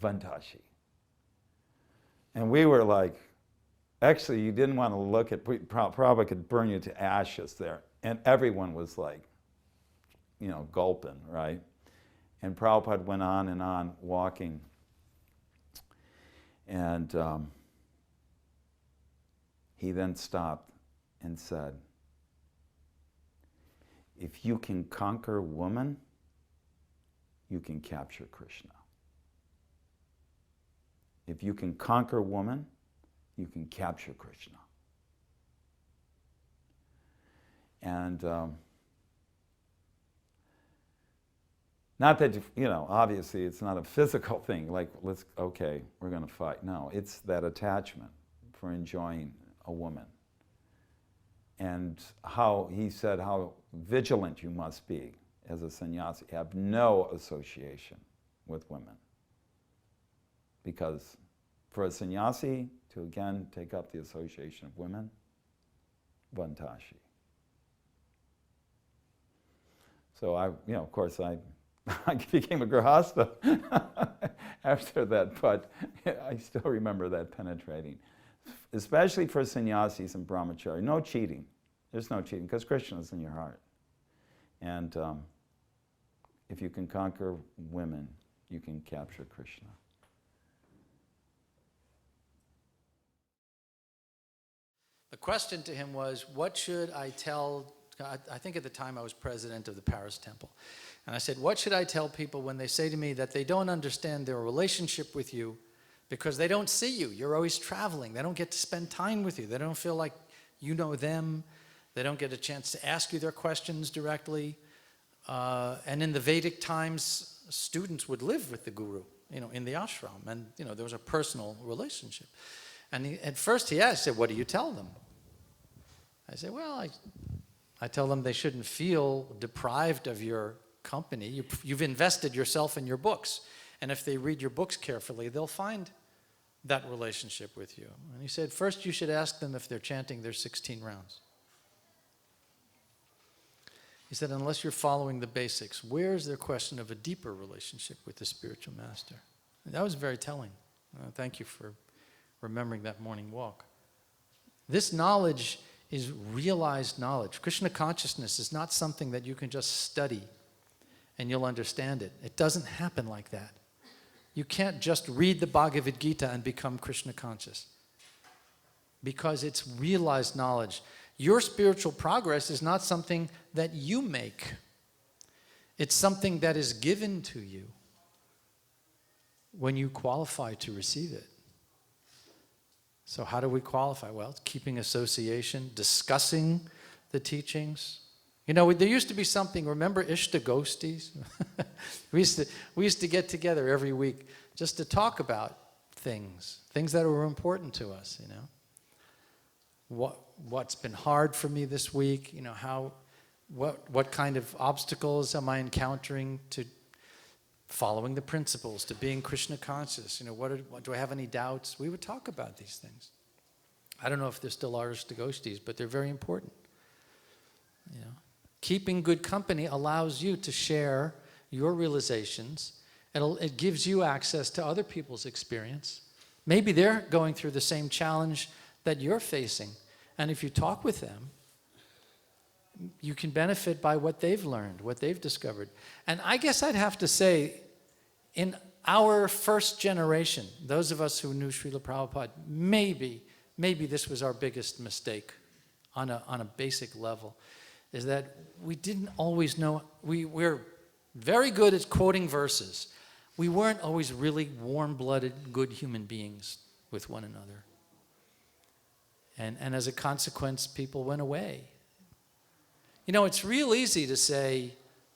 Vantashi. And we were like, actually, you didn't want to look at, Prabhupada could burn you to ashes there. And everyone was like, you know, gulping, right? And Prabhupada went on walking. And he then stopped and said, if you can conquer woman, you can capture Krishna. If you can conquer woman, you can capture Krishna. And not that, you know, obviously it's not a physical thing, like, okay, we're going to fight. No, it's that attachment for enjoying a woman. And how, he said, how vigilant you must be as a sannyasi. Have no association with women. Because for a sannyasi to again take up the association of women, vantashi. So I, you know, of course I became a grihastha after that, but I still remember that penetrating. Especially for sannyasis and brahmachari, no cheating. There's no cheating, because Krishna is in your heart. And if you can conquer women, you can capture Krishna. The question to him was, what should I tell, I think at the time I was president of the Paris Temple, and I said, what should I tell people when they say to me that they don't understand their relationship with you because they don't see you, you're always traveling, they don't get to spend time with you, they don't feel like you know them, they don't get a chance to ask you their questions directly, and in the Vedic times, students would live with the guru, you know, in the ashram, and you know, there was a personal relationship. And at first he asked, said, what do you tell them? I say, well, I tell them they shouldn't feel deprived of your company. You've invested yourself in your books. And if they read your books carefully, they'll find that relationship with you. And he said, first you should ask them if they're chanting their 16 rounds. He said, unless you're following the basics, where's their question of a deeper relationship with the spiritual master? And that was very telling. Thank you for remembering that morning walk. This knowledge is realized knowledge. Krishna consciousness is not something that you can just study and you'll understand it. It doesn't happen like that. You can't just read the Bhagavad Gita and become Krishna conscious, because it's realized knowledge. Your spiritual progress is not something that you make. It's something that is given to you when you qualify to receive it. So how do we qualify? Well, it's keeping association, discussing the teachings. You know, there used to be something, remember Ishtagostis? we used to get together every week just to talk about things that were important to us, you know. What's been hard for me this week, you know, what kind of obstacles am I encountering to following the principles, to being Krishna conscious, you know, what do I have any doubts? We would talk about these things. I don't know if there still are Ishtagostis, but they're very important, you know. Keeping good company allows you to share your realizations. It gives you access to other people's experience. Maybe they're going through the same challenge that you're facing. And if you talk with them, you can benefit by what they've learned, what they've discovered. And I guess I'd have to say, in our first generation, those of us who knew Srila Prabhupada, maybe this was our biggest mistake on a basic level, is that we didn't always know. We're very good at quoting verses. We weren't always really warm-blooded, good human beings with one another. And as a consequence, people went away. You know, it's real easy to say,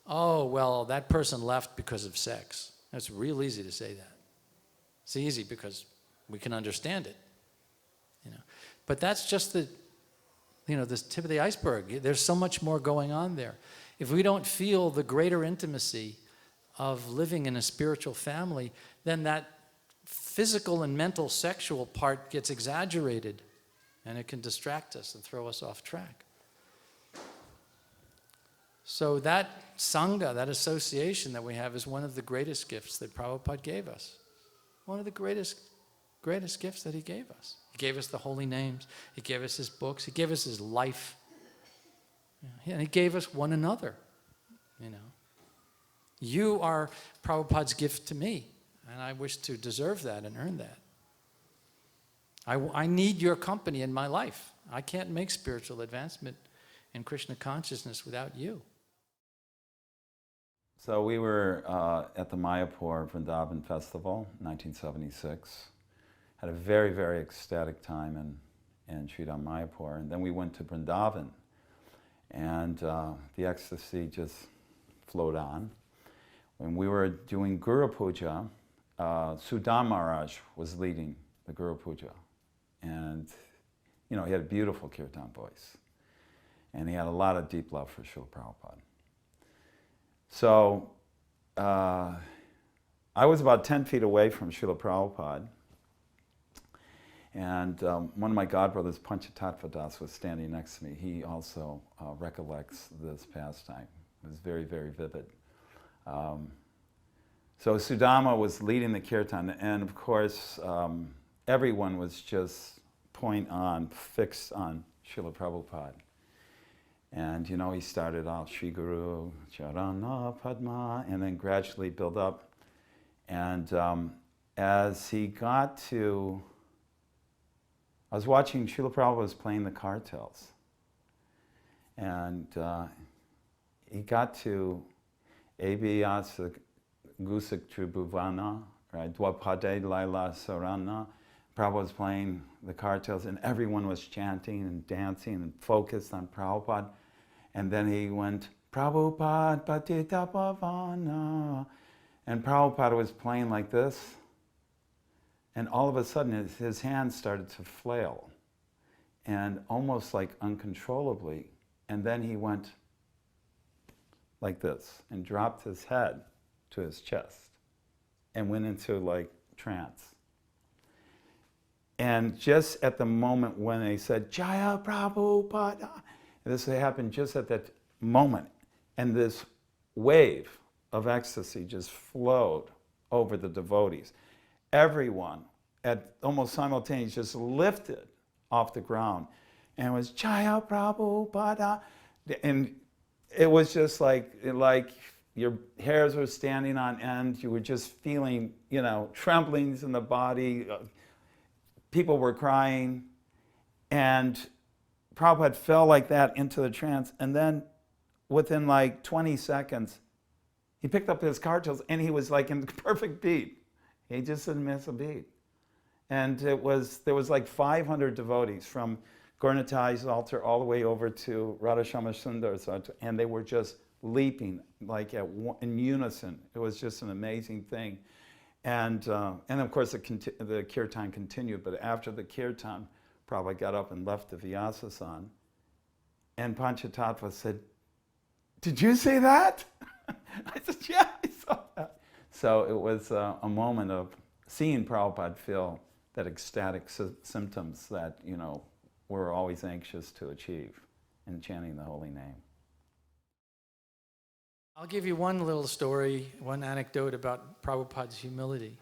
oh, well, that person left because of sex. It's real easy to say that. It's easy because we can understand it. You know, but that's just the tip of the iceberg. There's so much more going on there. If we don't feel the greater intimacy of living in a spiritual family, then that physical and mental sexual part gets exaggerated, and it can distract us and throw us off track. So that Sangha, that association that we have, is one of the greatest gifts that Prabhupada gave us. One of the greatest gifts that he gave us. He gave us the holy names. He gave us his books. He gave us his life. And he gave us one another, you know. You are Prabhupada's gift to me, and I wish to deserve that and earn that. I need your company in my life. I can't make spiritual advancement in Krishna consciousness without you. So we were at the Mayapur Brindavan Festival, 1976. Had a very, very ecstatic time in Sridham Mayapur. And then we went to Brindavan, and the ecstasy just flowed on. When we were doing Guru Puja, Sudam Maharaj was leading the Guru Puja. And, you know, he had a beautiful kirtan voice. And he had a lot of deep love for Srila Prabhupada. So I was about 10 feet away from Srila Prabhupada. And one of my godbrothers, Panchatattva Das, was standing next to me. He also recollects this pastime. It was very, very vivid. So Sudama was leading the kirtan, and of course, everyone was just fixed on Srila Prabhupada. And, you know, he started off Shri Guru, Charana Padma, and then gradually built up. And as he got to, I was watching Srila Prabhupada was playing the cartels. And he got to Abhyasa Gusak Tribhuvana, right? Dwapade Laila Sarana. Prabhupada was playing the cartels, and everyone was chanting and dancing and focused on Prabhupada. And then he went, Prabhupada Patita Pavana. And Prabhupada was playing like this. And all of a sudden, his hands started to flail. and almost like uncontrollably. And then he went like this and dropped his head to his chest and went into like trance. And just at the moment when they said, Jaya Prabhupada, this happened just at that moment. And this wave of ecstasy just flowed over the devotees. Everyone, at almost simultaneously, just lifted off the ground. And it was Jaya Prabhupada. And it was just like your hairs were standing on end. You were just feeling, tremblings in the body. People were crying. And Prabhupada fell like that into the trance. And then within like 20 seconds, he picked up his cartels and he was like in the perfect beat. He just didn't miss a beat. And there was like 500 devotees from Gaurnitaj's altar all the way over to Radhashama Sundar's altar, and they were just leaping like in unison. It was just an amazing thing. And of course the kirtan continued, but after the kirtan, Prabhupada got up and left the Vyasa-san. And Panchatattva said, "Did you see that?" I said, "Yeah, I saw that." So it was a moment of seeing Prabhupada feel that ecstatic symptoms that, we're always anxious to achieve in chanting the holy name. I'll give you one little story, one anecdote about Prabhupada's humility.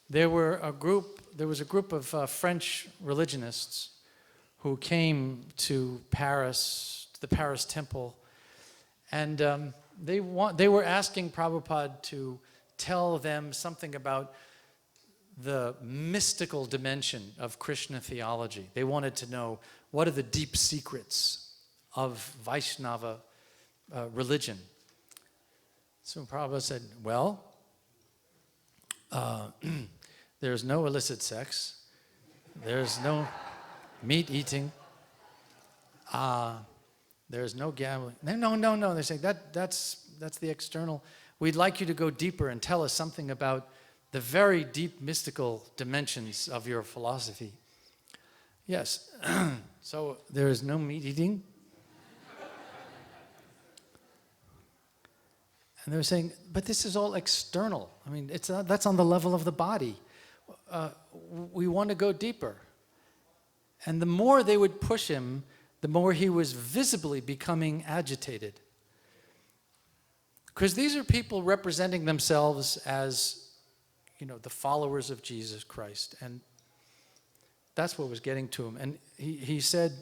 There was a group of French religionists who came to Paris, to the Paris temple, and they were asking Prabhupada to tell them something about the mystical dimension of Krishna theology. They wanted to know, what are the deep secrets of Vaishnava religion? So Prabhupada said, well, there's no illicit sex, there's no meat eating, there's no gambling. No. They're saying that's the external. We'd like you to go deeper and tell us something about the very deep mystical dimensions of your philosophy. Yes, so there is no meat eating. And they were saying, but this is all external. I mean, that's on the level of the body. We want to go deeper. And the more they would push him, the more he was visibly becoming agitated. Because these are people representing themselves as, the followers of Jesus Christ. And that's what was getting to him. And he said,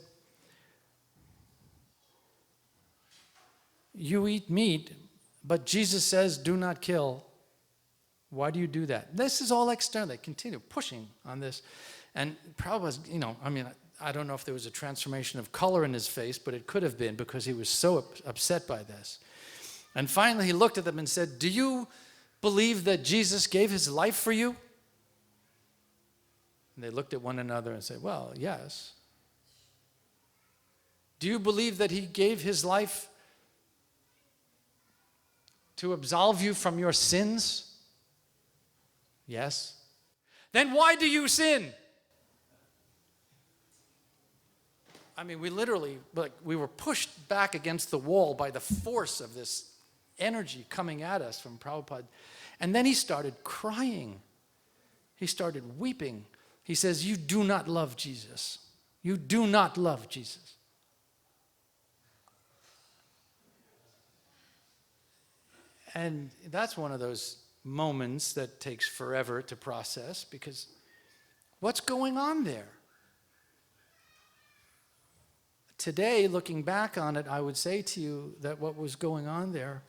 you eat meat, but Jesus says, do not kill. Why do you do that? This is all external. They continue pushing on this. And Prabhupada, I don't know if there was a transformation of color in his face, but it could have been because he was so upset by this. And finally he looked at them and said, do you believe that Jesus gave his life for you? And they looked at one another and said, well, yes. Do you believe that he gave his life to absolve you from your sins? Yes. Then why do you sin? I mean, we literally, we were pushed back against the wall by the force of this energy coming at us from Prabhupada. And then he started crying. He started weeping. He says, you do not love Jesus. You do not love Jesus. And that's one of those moments that takes forever to process, because what's going on there? Today, looking back on it, I would say to you that what was going on there,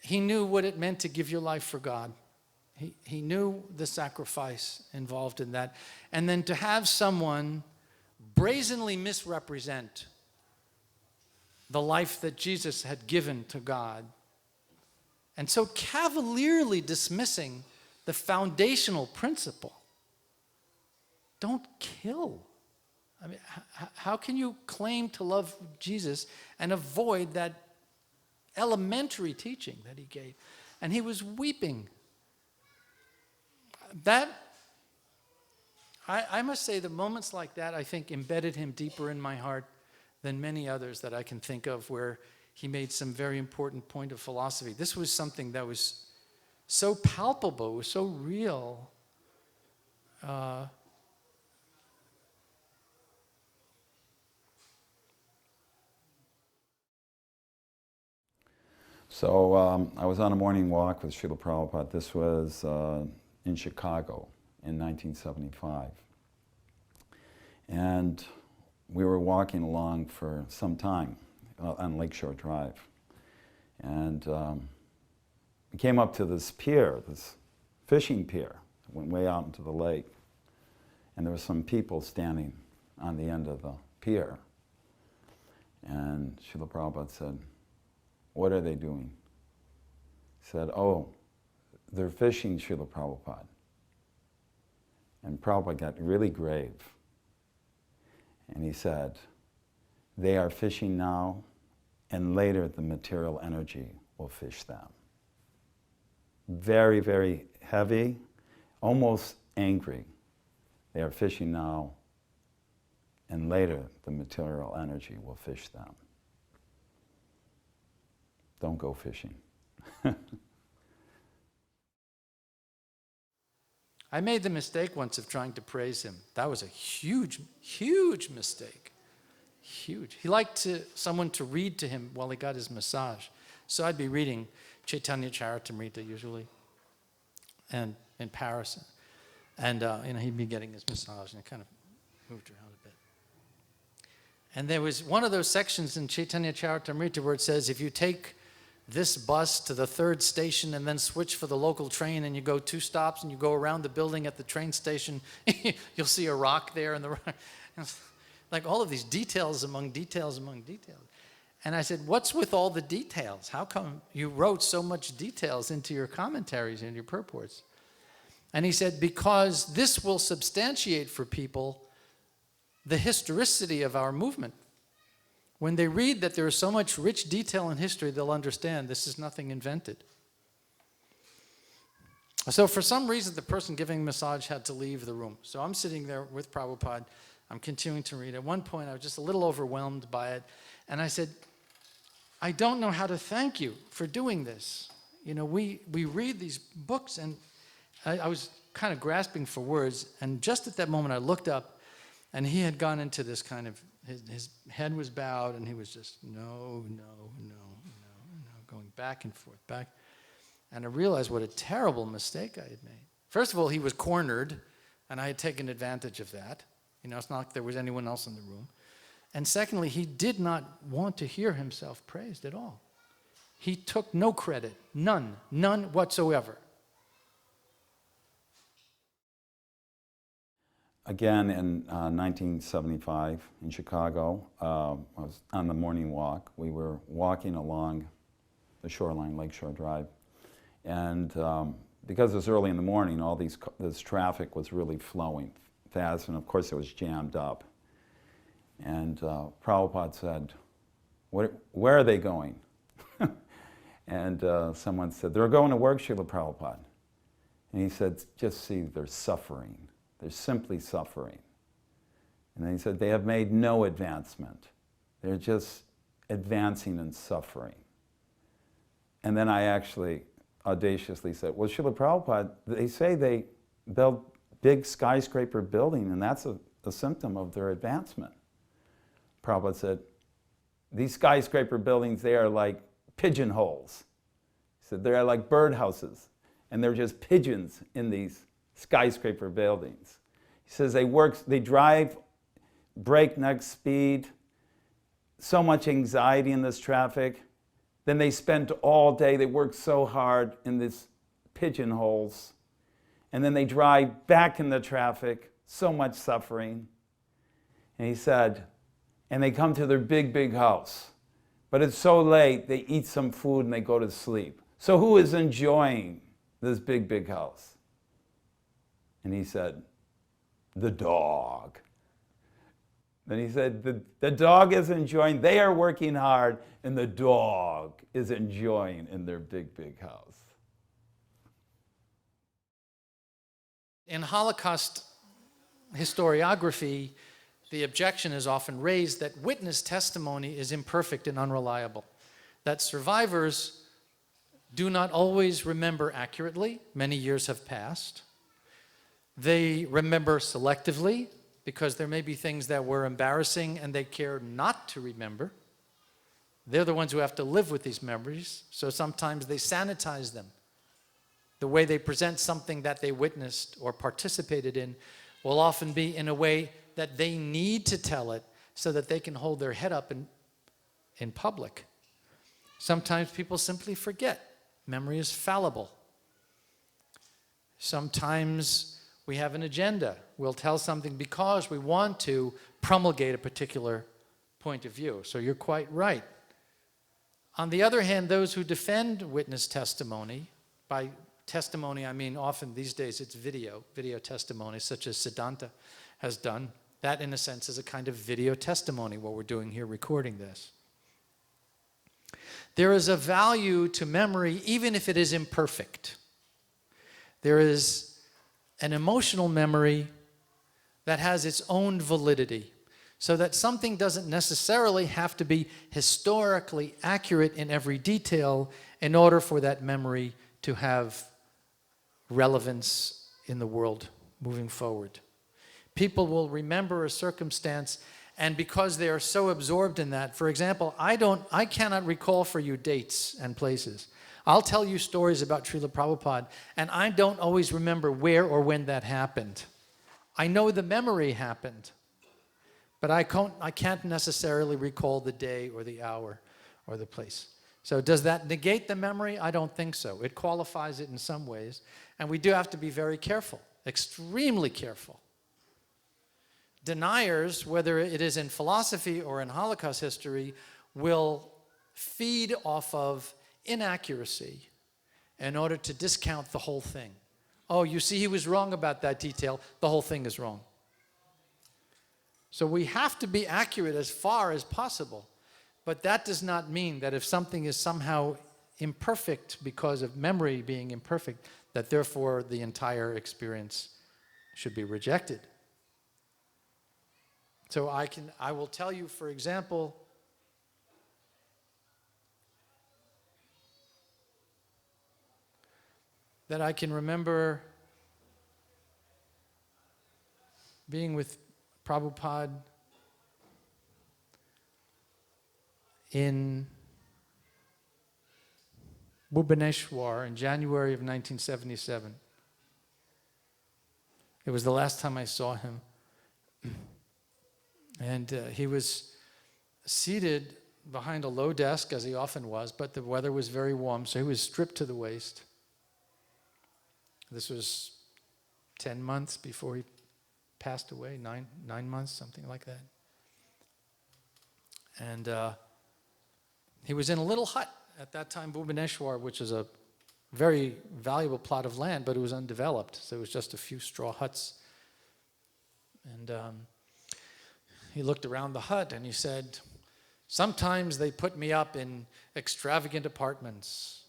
he knew what it meant to give your life for God. He knew the sacrifice involved in that. And then to have someone brazenly misrepresent the life that Jesus had given to God, and so cavalierly dismissing the foundational principle. Don't kill. I mean, how can you claim to love Jesus and avoid that elementary teaching that he gave? And he was weeping. That, I must say that moments like that, I think, embedded him deeper in my heart than many others that I can think of, where he made some very important point of philosophy. This was something that was so palpable, was so real. So I was on a morning walk with Srila Prabhupada. This was in Chicago in 1975. And we were walking along for some time on Lakeshore Drive. And we came up to this pier, this fishing pier. It went way out into the lake. And there were some people standing on the end of the pier. And Srila Prabhupada said, "What are they doing?" He said, "Oh, they're fishing, Srila Prabhupada." And Prabhupada got really grave. And he said, "They are fishing now, and later the material energy will fish them." Very, very heavy, almost angry. They are fishing now, and later the material energy will fish them. Don't go fishing. I made the mistake once of trying to praise him. That was a huge, huge mistake. Huge. He liked someone to read to him while he got his massage. So I'd be reading Chaitanya Charitamrita usually, and in Paris. And he'd be getting his massage, and it kind of moved around a bit. And there was one of those sections in Chaitanya Charitamrita where it says, if you take this bus to the 3rd station and then switch for the local train, and you go 2 stops and you go around the building at the train station, you'll see a rock there, and the rock, like all of these details among details among details. And I said, what's with all the details? How come you wrote so much details into your commentaries and your purports? And he said, because this will substantiate for people the historicity of our movement. When they read that there is so much rich detail in history, they'll understand this is nothing invented. So for some reason, the person giving massage had to leave the room. So I'm sitting there with Prabhupada. I'm continuing to read. At one point, I was just a little overwhelmed by it. And I said, I don't know how to thank you for doing this. You know, we read these books, and I was kind of grasping for words. And just at that moment, I looked up, and he had gone into this kind of, his head was bowed, and he was just, no, going back and forth, back. And I realized what a terrible mistake I had made. First of all, he was cornered, and I had taken advantage of that. You know, it's not like there was anyone else in the room. And secondly, he did not want to hear himself praised at all. He took no credit, none whatsoever. Again, in 1975 in Chicago, I was on the morning walk. We were walking along the shoreline, Lakeshore Drive. And because it was early in the morning, all this traffic was really flowing fast, and of course it was jammed up. And Prabhupada said, where are they going? And someone said, they're going to work, Srila Prabhupada. And he said, just see, they're suffering. They're simply suffering. And then he said, they have made no advancement. They're just advancing and suffering. And then I actually audaciously said, well, Srila Prabhupada, they say they build big skyscraper building, and that's a symptom of their advancement. Prabhupada said, these skyscraper buildings, they are like pigeonholes. He said, they're like birdhouses, and they're just pigeons in these skyscraper buildings. He says they drive breakneck speed, so much anxiety in this traffic. Then they spend all day, they work so hard in these pigeonholes. And then they drive back in the traffic, so much suffering. And he said, and they come to their big, big house. But it's so late, they eat some food and they go to sleep. So who is enjoying this big, big house? And he said, the dog. Then he said, the dog is enjoying, they are working hard, and the dog is enjoying in their big, big house. In Holocaust historiography, the objection is often raised that witness testimony is imperfect and unreliable, that survivors do not always remember accurately. Many years have passed. They remember selectively because there may be things that were embarrassing and they care not to remember. They're the ones who have to live with these memories, so sometimes they sanitize them. The way they present something that they witnessed or participated in will often be in a way that they need to tell it so that they can hold their head up in public. Sometimes people simply forget. Memory is fallible. Sometimes we have an agenda. We'll tell something because we want to promulgate a particular point of view. So you're quite right. On the other hand, those who defend witness testimony, by testimony I mean often these days it's video testimony, such as Siddhanta has done. That in a sense is a kind of video testimony, what we're doing here recording this. There is a value to memory even if it is imperfect. There is an emotional memory that has its own validity, so that something doesn't necessarily have to be historically accurate in every detail in order for that memory to have relevance in the world moving forward. People will remember a circumstance, and because they are so absorbed in that, for example, I cannot recall for you dates and places. I'll tell you stories about Srila Prabhupada, and I don't always remember where or when that happened. I know the memory happened, but I can't necessarily recall the day or the hour or the place. So does that negate the memory? I don't think so. It qualifies it in some ways, and we do have to be very careful, extremely careful. Deniers, whether it is in philosophy or in Holocaust history, will feed off of inaccuracy in order to discount the whole thing. Oh, you see, he was wrong about that detail. The whole thing is wrong. So we have to be accurate as far as possible. But that does not mean that if something is somehow imperfect because of memory being imperfect, that therefore the entire experience should be rejected. So I will tell you, for example, that I can remember being with Prabhupada in Bhubaneswar in January of 1977. It was the last time I saw him. And he was seated behind a low desk, as he often was, but the weather was very warm, so he was stripped to the waist. This was 10 months before he passed away, nine months, something like that. And he was in a little hut at that time, Bhubaneswar, which is a very valuable plot of land, but it was undeveloped, so it was just a few straw huts. And he looked around the hut and he said, "Sometimes they put me up in extravagant apartments.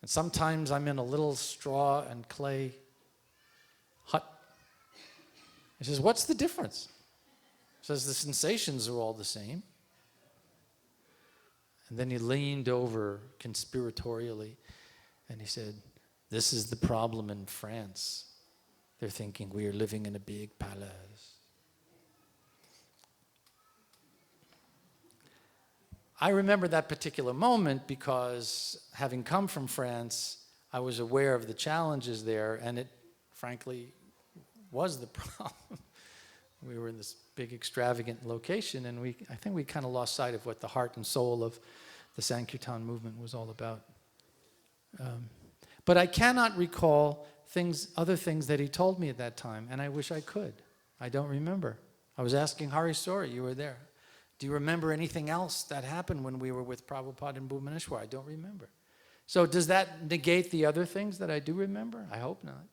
And sometimes I'm in a little straw and clay hut." He says, "What's the difference?" He says, "The sensations are all the same." And then he leaned over conspiratorially and he said, "This is the problem in France. They're thinking we are living in a big palace." I remember that particular moment because, having come from France, I was aware of the challenges there, and it, frankly, was the problem. We were in this big, extravagant location, and I think we kind of lost sight of what the heart and soul of the Sankirtan movement was all about. But I cannot recall other things that he told me at that time, and I wish I could. I don't remember. I was asking Hari Sori, you were there. Do you remember anything else that happened when we were with Prabhupada in Bhubaneswar? I don't remember. So does that negate the other things that I do remember? I hope not.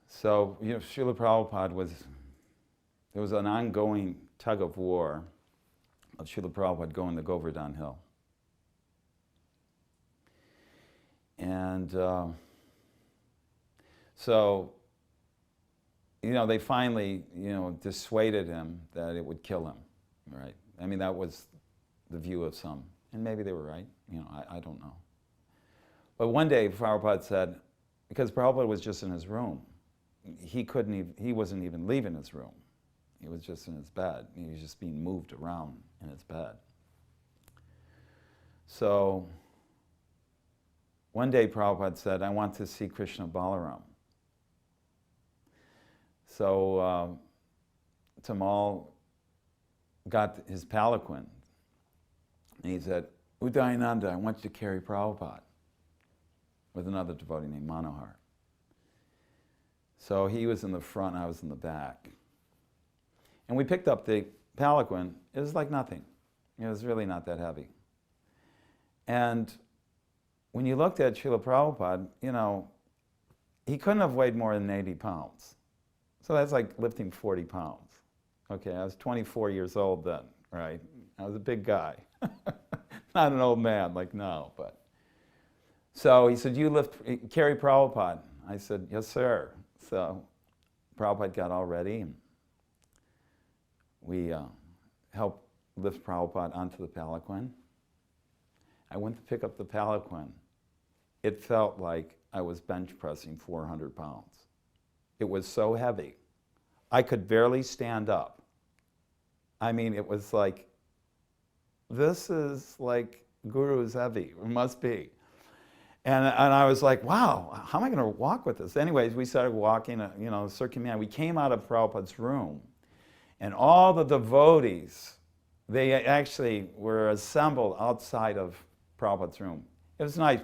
So, Srila Prabhupada there was an ongoing tug of war of Srila Prabhupada going to Govardhan Hill. And so, they finally, dissuaded him that it would kill him, right? I mean, that was the view of some. And maybe they were right, I don't know. But one day, Prabhupada said, because Prabhupada was just in his room, he wasn't even leaving his room. He was just in his bed. He was just being moved around in his bed. So one day Prabhupada said, I want to see Krishna Balaram. So Tamal got his palanquin, and he said, Udayananda, I want you to carry Prabhupada, with another devotee named Manohar. So he was in the front, I was in the back. And we picked up the palanquin. It was like nothing. It was really not that heavy. And when you looked at Srila Prabhupada, he couldn't have weighed more than 80 pounds. So that's like lifting 40 pounds. Okay, I was 24 years old then, right? I was a big guy. Not an old man like now, but. So he said, carry Prabhupada. I said, yes, sir. So Prabhupada got all ready, and we helped lift Prabhupada onto the palanquin. I went to pick up the palanquin. It felt like I was bench pressing 400 pounds. It was so heavy. I could barely stand up. I mean, it was like, this is like Guru's heavy. It must be. And I was like, wow, how am I going to walk with this? Anyways, we started walking, circumambulating. We came out of Prabhupada's room, and all the devotees, they actually were assembled outside of Prabhupada's room. It was nice.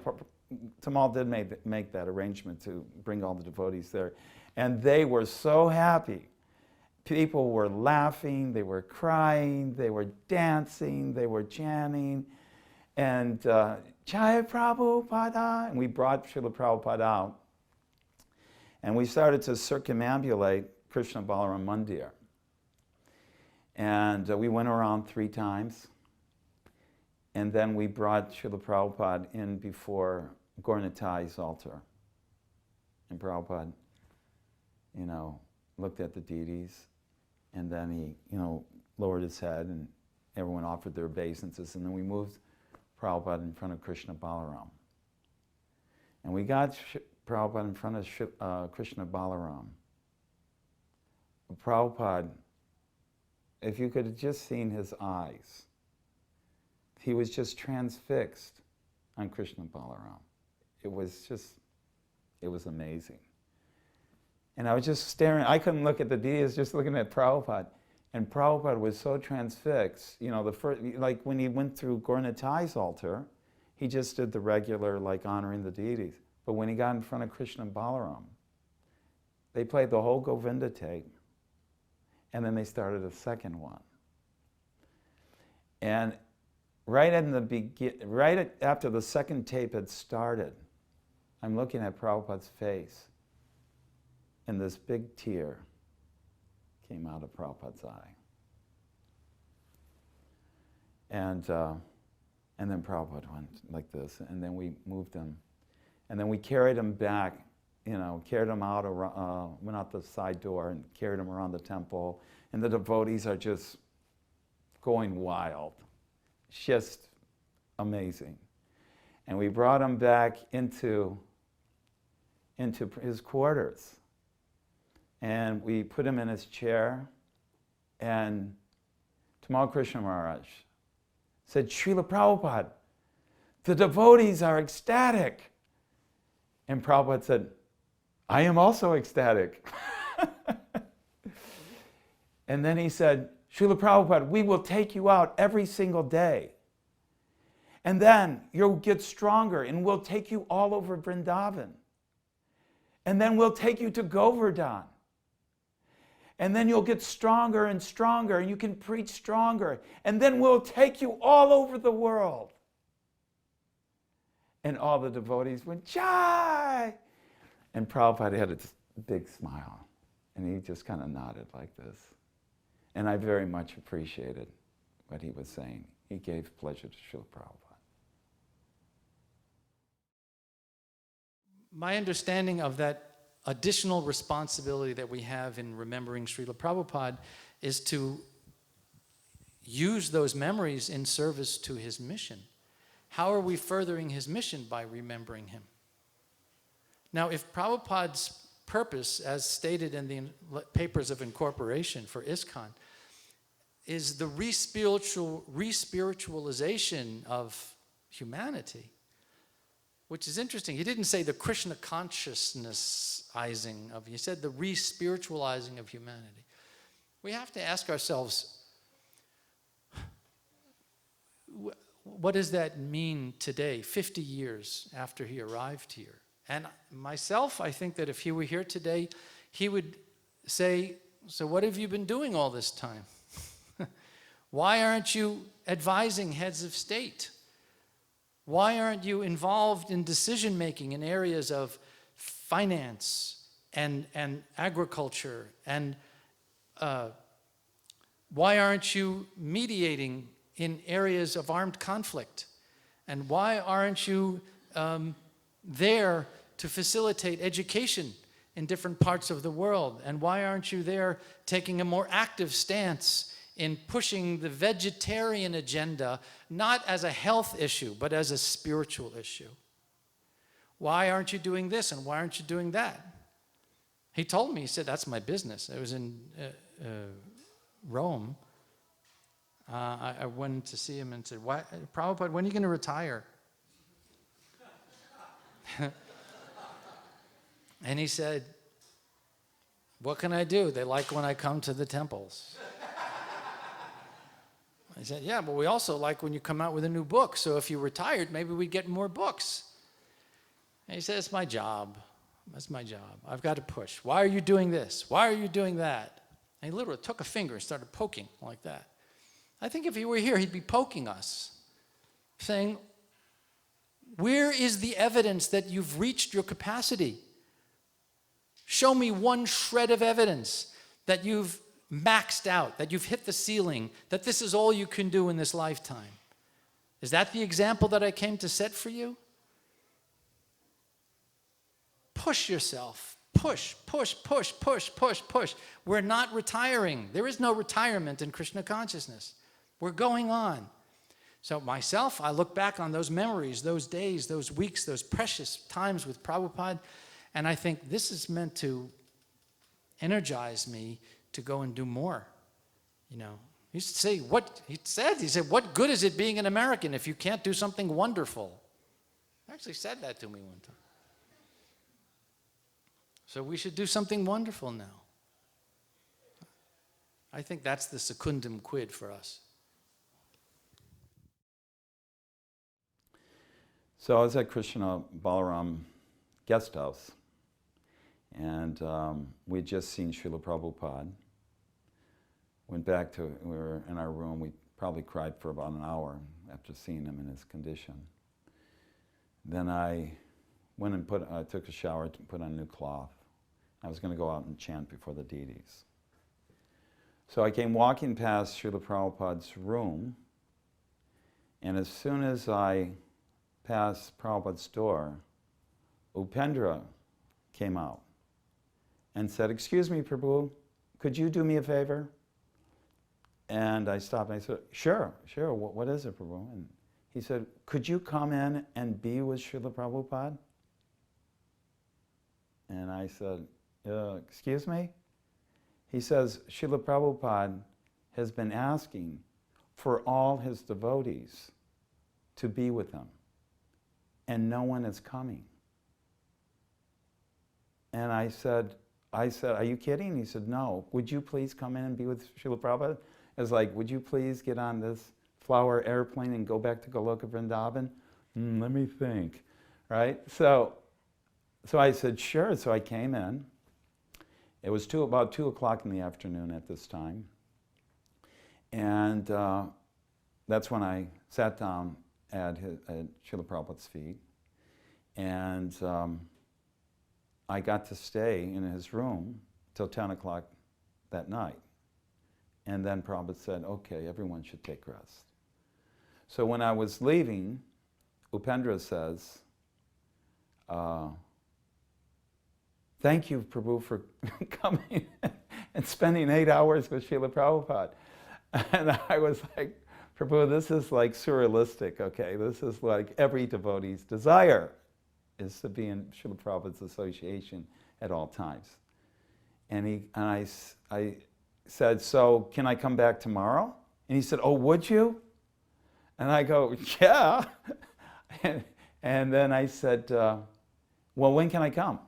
Tamal did make that arrangement to bring all the devotees there. And they were so happy. People were laughing, they were crying, they were dancing, they were chanting. And Jai Prabhupada, and we brought Srila Prabhupada out. And we started to circumambulate Krishna Balaram Mandir. And we went around 3 times. And then we brought Srila Prabhupada in before Gaur-Nitai's altar. And Prabhupada, looked at the deities. And then he, lowered his head, and everyone offered their obeisances. And then we moved Prabhupada in front of Krishna Balaram. And we got Prabhupada in front of Krishna Balaram. Prabhupada, if you could have just seen his eyes, he was just transfixed on Krishna Balaram. It was amazing. And I was just staring. I couldn't look at the deities, just looking at Prabhupada. And Prabhupada was so transfixed. The first, like when he went through Gaur-Nitai's altar, he just did the regular, honoring the deities. But when he got in front of Krishna Balaram, they played the whole Govinda tape, and then they started a second one. And right after the second tape had started, I'm looking at Prabhupada's face, and this big tear came out of Prabhupada's eye. And then Prabhupada went like this, and then we moved him. And then we carried him back, carried him out, went out the side door and carried him around the temple. And the devotees are just going wild. It's just amazing. And we brought him back into his quarters. And we put him in his chair, and Tamal Krishna Maharaj said, Srila Prabhupada, the devotees are ecstatic. And Prabhupada said, I am also ecstatic. And then he said, Srila Prabhupada, we will take you out every single day. And then you'll get stronger, and we'll take you all over Brindavan. And then we'll take you to Govardhan. And then you'll get stronger and stronger, and you can preach stronger. And then we'll take you all over the world. And all the devotees went, Jai! And Prabhupada had a big smile. And he just kind of nodded like this. And I very much appreciated what he was saying. He gave pleasure to Srila Prabhupada. my understanding of that additional responsibility that we have in remembering Srila Prabhupada is to use those memories in service to his mission. How are we furthering his mission? By remembering him. Now, if Prabhupada's purpose, as stated in the Papers of Incorporation for ISKCON, is the re-spiritualization of humanity, which is interesting. He didn't say the Krishna consciousnessizing of, he said the re-spiritualizing of humanity. We have to ask ourselves, what does that mean today, 50 years after he arrived here? And myself, I think that if he were here today, he would say, so what have you been doing all this time? Why aren't you advising heads of state? Why aren't you involved in decision-making in areas of finance and agriculture? And why aren't you mediating in areas of armed conflict? And why aren't you there to facilitate education in different parts of the world? And why aren't you there taking a more active stance in pushing the vegetarian agenda, not as a health issue, but as a spiritual issue? Why aren't you doing this and why aren't you doing that? He told me, he said, that's my business. I was in Rome. I went to see him and said, Prabhupada, when are you going to retire? And he said, what can I do? They like when I come to the temples. I said, yeah, but we also like when you come out with a new book. So if you retired, maybe we'd get more books. And he said, it's my job. That's my job. I've got to push. Why are you doing this? Why are you doing that? And he literally took a finger and started poking like that. I think if he were here, he'd be poking us, saying, where is the evidence that you've reached your capacity? Show me one shred of evidence that you've maxed out, that you've hit the ceiling, that this is all you can do in this lifetime. Is that the example that I came to set for you? Push yourself. Push, push, push, push, push, push. We're not retiring. There is no retirement in Krishna consciousness. We're going on. So myself, I look back on those memories, those days, those weeks, those precious times with Prabhupada, and I think this is meant to energize me to go and do more. You know, he used to say, he said, what good is it being an American if you can't do something wonderful? He actually said that to me one time. So we should do something wonderful now. I think that's the secundum quid for us. So I was at Krishna Balaram guest house, and we'd just seen Srila Prabhupada. Went back to, we were in our room, we probably cried for about an hour after seeing him in his condition. Then I went and I took a shower, put on a new cloth. I was going to go out and chant before the deities. So I came walking past Srila Prabhupada's room, and as soon as I passed Prabhupada's door, Upendra came out and said, excuse me, Prabhu, could you do me a favor? And I stopped and I said, sure, what is it, Prabhu? And he said, could you come in and be with Srila Prabhupada? And I said, excuse me? He says, Srila Prabhupada has been asking for all his devotees to be with him, and no one is coming. And I said, are you kidding? He said, no. Would you please come in and be with Srila Prabhupada? I was like, would you please get on this flower airplane and go back to Goloka Vrindavan? Let me think, right? So I said, sure. So I came in. It was about 2 o'clock in the afternoon at this time. And that's when I sat down at Srila Prabhupada's feet. And I got to stay in his room till 10 o'clock that night. And then Prabhupada said, okay, everyone should take rest. So when I was leaving, Upendra says, thank you, Prabhu, for coming and spending 8 hours with Srila Prabhupada. And I was like, Prabhu, this is like surrealistic, okay? This is like every devotee's desire is to be in Srila Prabhupada's association at all times. And I said, so can I come back tomorrow? And he said, oh, would you? And I go, yeah. And then I said, well, when can I come?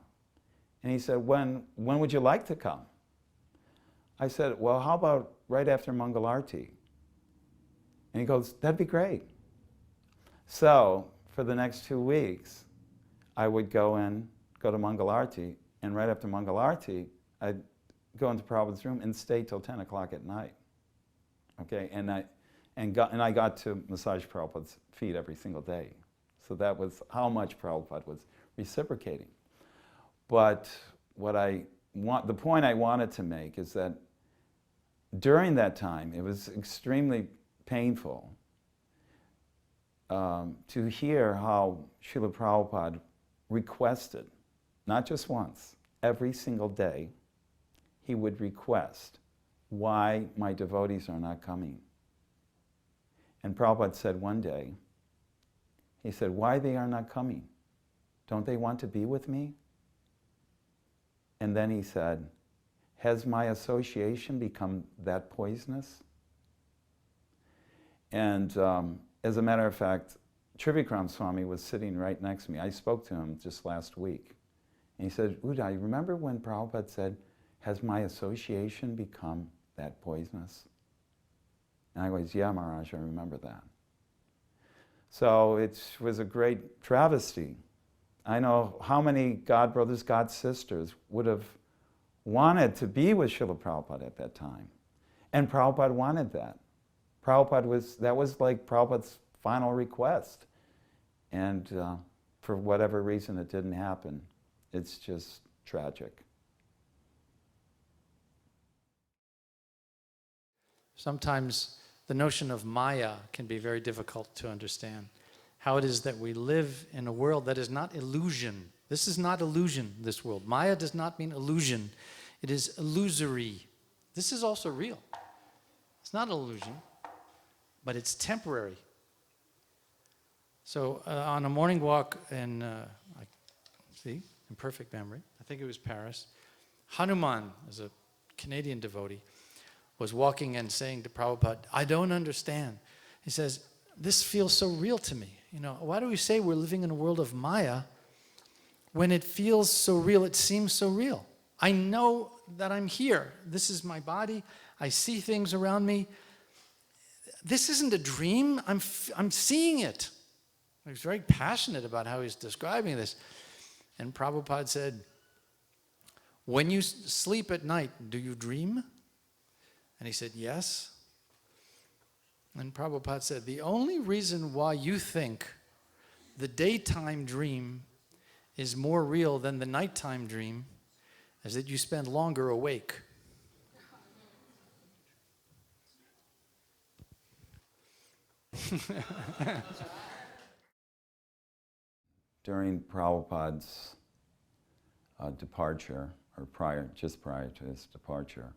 And he said, when would you like to come? I said, well, how about right after Mangalarti? And he goes, that'd be great. So for the next 2 weeks, I would go to Mangalarti, and right after Mangalarti, I'd go into Prabhupada's room and stay till 10 o'clock at night. Okay, and I got to massage Prabhupada's feet every single day. So that was how much Prabhupada was reciprocating. But the point I wanted to make is that during that time, it was extremely painful to hear how Srila Prabhupada requested, not just once, every single day, he would request, why my devotees are not coming. And Prabhupada said one day, he said, why they are not coming? Don't they want to be with me? And then he said, has my association become that poisonous? And as a matter of fact, Trivikram Swami was sitting right next to me. I spoke to him just last week. And he said, Uday, remember when Prabhupada said, has my association become that poisonous? And I goes, yeah, Maharaj, I remember that. So it was a great travesty. I know how many God brothers, God sisters would have wanted to be with Srila Prabhupada at that time. And Prabhupada wanted that. That was like Prabhupada's final request. And for whatever reason, it didn't happen. It's just tragic. Sometimes the notion of Maya can be very difficult to understand. How it is that we live in a world that is not illusion. This is not illusion, this world. Maya does not mean illusion. It is illusory. This is also real. It's not illusion, but it's temporary. So on a morning walk in perfect memory, I think it was Paris, Hanuman, as a Canadian devotee, was walking and saying to Prabhupada, I don't understand. He says, this feels so real to me. You know, why do we say we're living in a world of Maya when it feels so real, it seems so real? I know that I'm here. This is my body. I see things around me. This isn't a dream. I'm seeing it. He was very passionate about how he's describing this. And Prabhupada said, when you sleep at night, do you dream? And he said, yes. And Prabhupada said, the only reason why you think the daytime dream is more real than the nighttime dream is that you spend longer awake. During Prabhupada's departure, or just prior to his departure,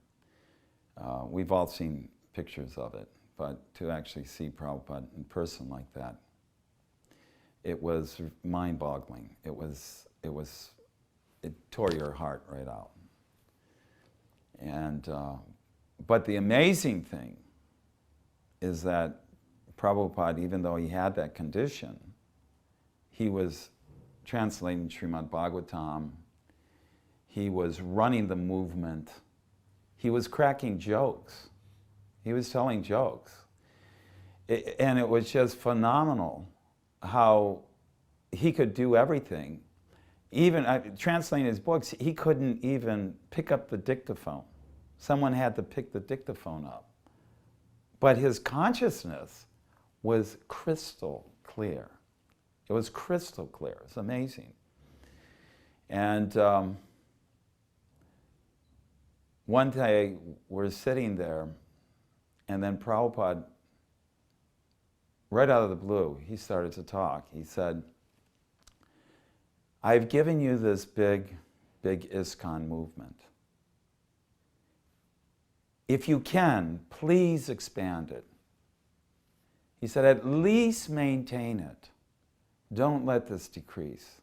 we've all seen pictures of it, but to actually see Prabhupada in person like that, it was mind-boggling. It tore your heart right out. And, but the amazing thing is that Prabhupada, even though he had that condition, he was translating Srimad Bhagavatam, he was running the movement, he was cracking jokes, he was telling jokes. And it was just phenomenal how he could do everything. Even translating his books, he couldn't even pick up the dictaphone. Someone had to pick the dictaphone up. But his consciousness was crystal clear. It was crystal clear. It's amazing. And one day we're sitting there, and then Prabhupada, right out of the blue, he started to talk. He said, I've given you this big big ISKCON movement. If you can, please expand it. He said, at least maintain it. Don't let this decrease.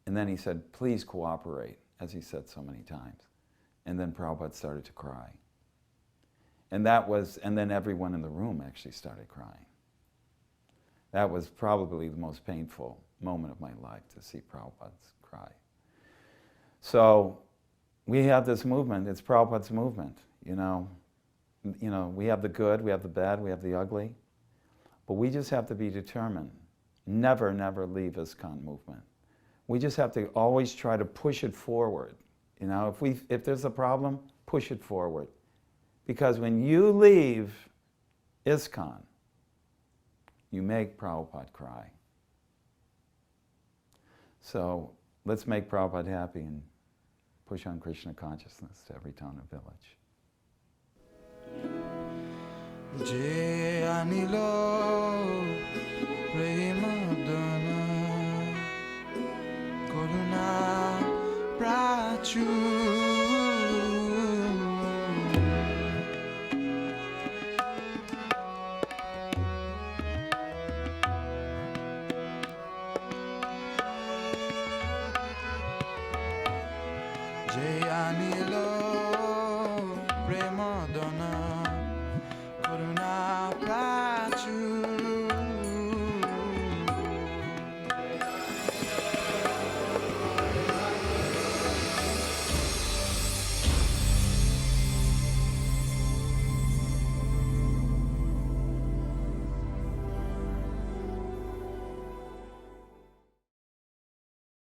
And then he said, please cooperate, as he said so many times. And then Prabhupada started to cry. And then everyone in the room actually started crying. That was probably the most painful moment of my life, to see Prabhupada cry. So we have this movement, it's Prabhupada's movement, you know, we have the good, we have the bad, we have the ugly, but we just have to be determined. Never, never leave ISKCON movement. We just have to always try to push it forward. You know, if there's a problem, push it forward. Because when you leave ISKCON, you make Prabhupada cry. So let's make Prabhupada happy and push on Krishna consciousness to every town and village. Je anilo